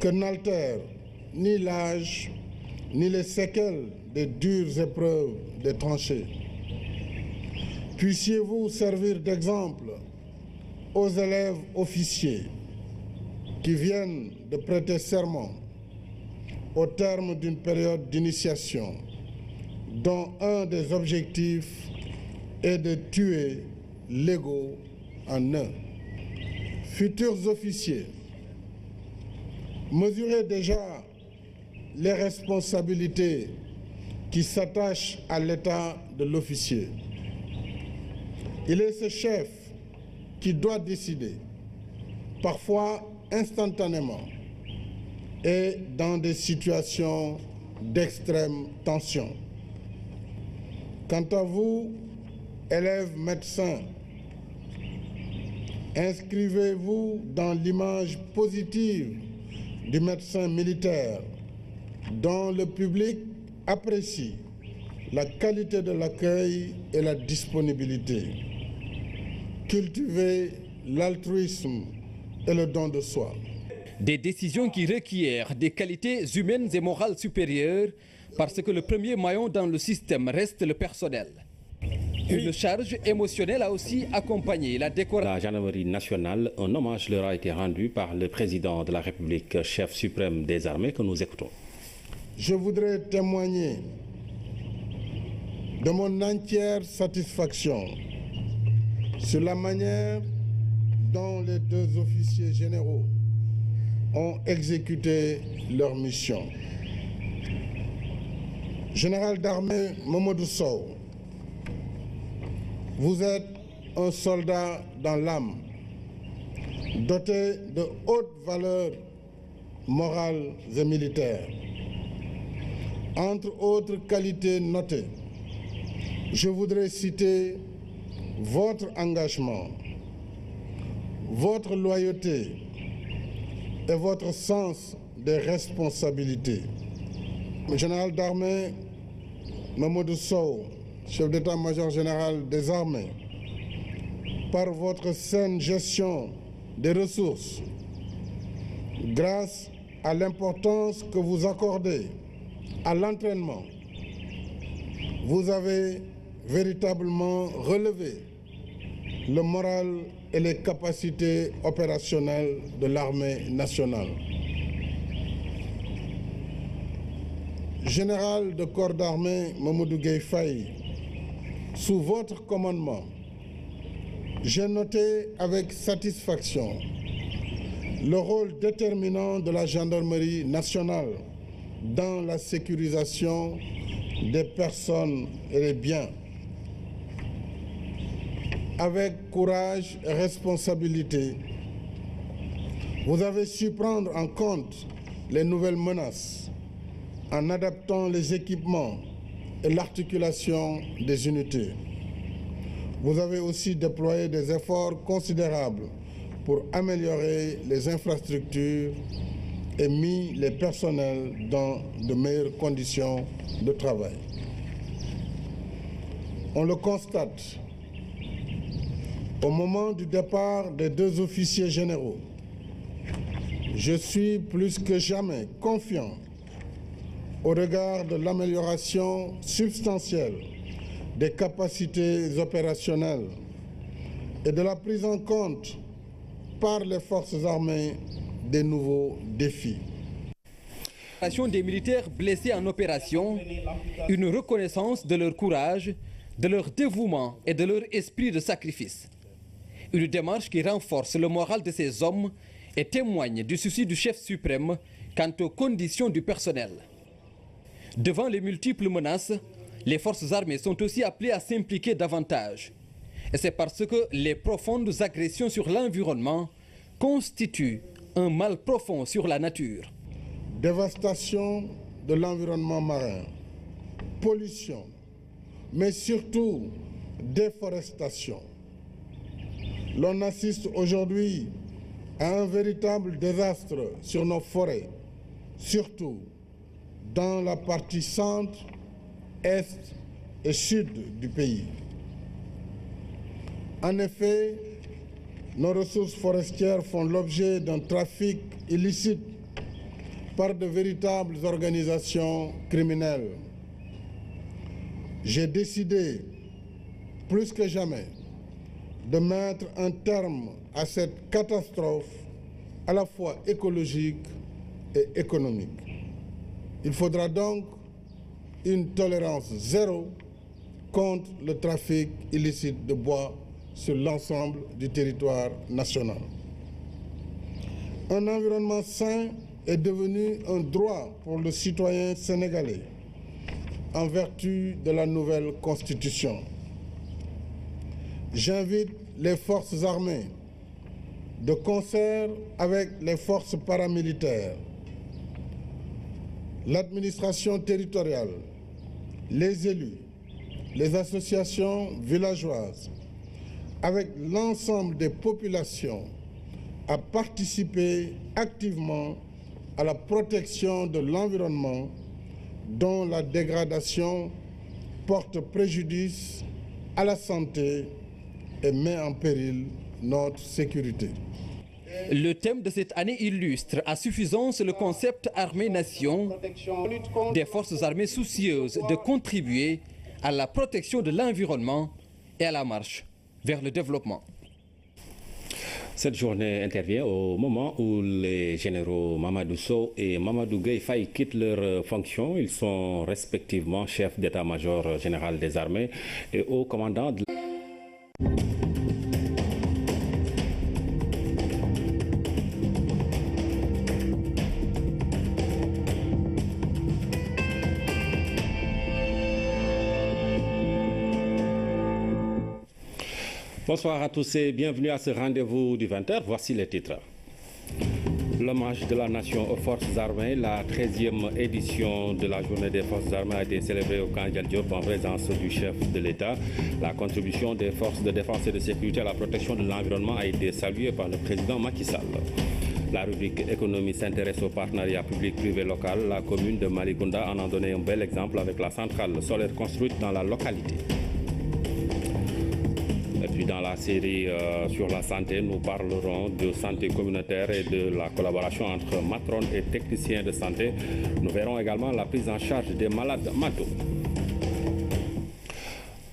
que n'altèrent ni l'âge ni les séquelles des dures épreuves des tranchées. Puissiez-vous servir d'exemple aux élèves officiers qui viennent de prêter serment au terme d'une période d'initiation dont un des objectifs est de tuer l'ego en eux. Futurs officiers, mesurez déjà les responsabilités qui s'attachent à l'état de l'officier. Il est ce chef qui doit décider, parfois instantanément et dans des situations d'extrême tension. Quant à vous, élèves médecins, inscrivez-vous dans l'image positive du médecin militaire dont le public apprécie la qualité de l'accueil et la disponibilité. Cultivez l'altruisme et le don de soi. Des décisions qui requièrent des qualités humaines et morales supérieures parce que le premier maillon dans le système reste le personnel. Une charge émotionnelle a aussi accompagné la décoration. La gendarmerie nationale, un hommage leur a été rendu par le président de la République, chef suprême des armées, que nous écoutons. Je voudrais témoigner de mon entière satisfaction sur la manière dont les deux officiers généraux ont exécuté leur mission. Général d'armée Mamadou Sow, vous êtes un soldat dans l'âme, doté de hautes valeurs morales et militaires. Entre autres qualités notées, je voudrais citer votre engagement, votre loyauté et votre sens des responsabilités. Le général d'armée Mamadou Sow, chef d'état-major général des armées, par votre saine gestion des ressources, grâce à l'importance que vous accordez à l'entraînement, vous avez véritablement relevé le moral et les capacités opérationnelles de l'armée nationale. Général de corps d'armée Mamadou Gueye Faye, sous votre commandement, j'ai noté avec satisfaction le rôle déterminant de la gendarmerie nationale dans la sécurisation des personnes et des biens. Avec courage et responsabilité, vous avez su prendre en compte les nouvelles menaces en adaptant les équipements et l'articulation des unités. Vous avez aussi déployé des efforts considérables pour améliorer les infrastructures et mis les personnels dans de meilleures conditions de travail. On le constate, au moment du départ des deux officiers généraux, je suis plus que jamais confiant au regard de l'amélioration substantielle des capacités opérationnelles et de la prise en compte par les forces armées des nouveaux défis. Des militaires blessés en opération, une reconnaissance de leur courage, de leur dévouement et de leur esprit de sacrifice. Une démarche qui renforce le moral de ces hommes et témoigne du souci du chef suprême quant aux conditions du personnel. Devant les multiples menaces, les forces armées sont aussi appelées à s'impliquer davantage. Et c'est parce que les profondes agressions sur l'environnement constituent un mal profond sur la nature. Dévastation de l'environnement marin, pollution, mais surtout déforestation. L'on assiste aujourd'hui à un véritable désastre sur nos forêts, surtout dans la partie centre, est et sud du pays. En effet, nos ressources forestières font l'objet d'un trafic illicite par de véritables organisations criminelles. J'ai décidé, plus que jamais, de mettre un terme à cette catastrophe à la fois écologique et économique. Il faudra donc une tolérance zéro contre le trafic illicite de bois sur l'ensemble du territoire national. Un environnement sain est devenu un droit pour le citoyen sénégalais en vertu de la nouvelle Constitution. J'invite les forces armées, de concert avec les forces paramilitaires, l'administration territoriale, les élus, les associations villageoises, avec l'ensemble des populations, à participer activement à la protection de l'environnement dont la dégradation porte préjudice à la santé et met en péril notre sécurité. Le thème de cette année illustre à suffisance le concept armée-nation, des forces armées soucieuses de contribuer à la protection de l'environnement et à la marche vers le développement. Cette journée intervient au moment où les généraux Mamadou Sow et Mamadou Gueye Faye quittent leurs fonctions. Ils sont respectivement chefs d'état-major général des armées et haut commandant de... Bonsoir à tous et bienvenue à ce rendez-vous du 20h. Voici les titres. L'hommage de la nation aux forces armées, la 13e édition de la journée des forces armées a été célébrée au camp Dial Diop en présence du chef de l'État. La contribution des forces de défense et de sécurité à la protection de l'environnement a été saluée par le président Macky Sall. La rubrique économie s'intéresse au partenariat public-privé local. La commune de Malicounda en a donné un bel exemple avec la centrale solaire construite dans la localité. Et puis dans la série sur la santé, nous parlerons de santé communautaire et de la collaboration entre matrones et techniciens de santé. Nous verrons également la prise en charge des malades mentaux.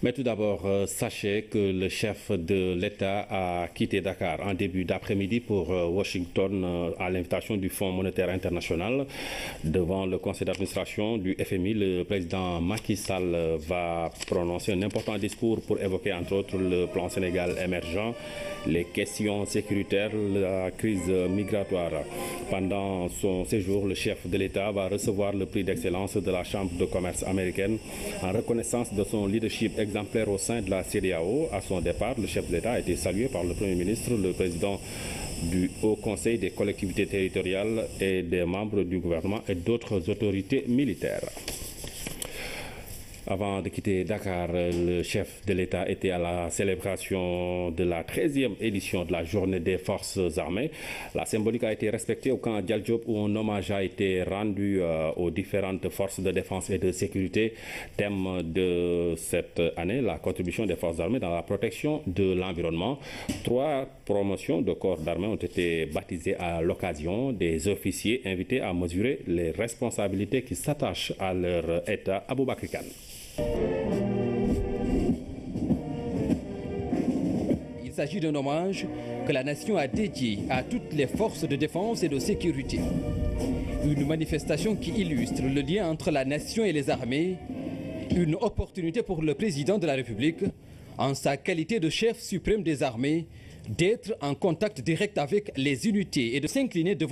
Mais tout d'abord, sachez que le chef de l'État a quitté Dakar en début d'après-midi pour Washington à l'invitation du Fonds monétaire international. Devant le conseil d'administration du FMI, le président Macky Sall va prononcer un important discours pour évoquer entre autres le plan Sénégal émergent, les questions sécuritaires, la crise migratoire. Pendant son séjour, le chef de l'État va recevoir le prix d'excellence de la Chambre de commerce américaine en reconnaissance de son leadership exemplaire au sein de la CEDEAO. À son départ, le chef de l'État a été salué par le Premier ministre, le président du Haut Conseil des collectivités territoriales et des membres du gouvernement et d'autres autorités militaires. Avant de quitter Dakar, le chef de l'État était à la célébration de la 13e édition de la journée des forces armées. La symbolique a été respectée au camp Dial Diop où un hommage a été rendu aux différentes forces de défense et de sécurité. Thème de cette année, la contribution des forces armées dans la protection de l'environnement. 3 promotions de corps d'armée ont été baptisées à l'occasion. Des officiers invités à mesurer les responsabilités qui s'attachent à leur état. Aboubakry Kane. Il s'agit d'un hommage que la nation a dédié à toutes les forces de défense et de sécurité. Une manifestation qui illustre le lien entre la nation et les armées, une opportunité pour le président de la République, en sa qualité de chef suprême des armées, d'être en contact direct avec les unités et de s'incliner devant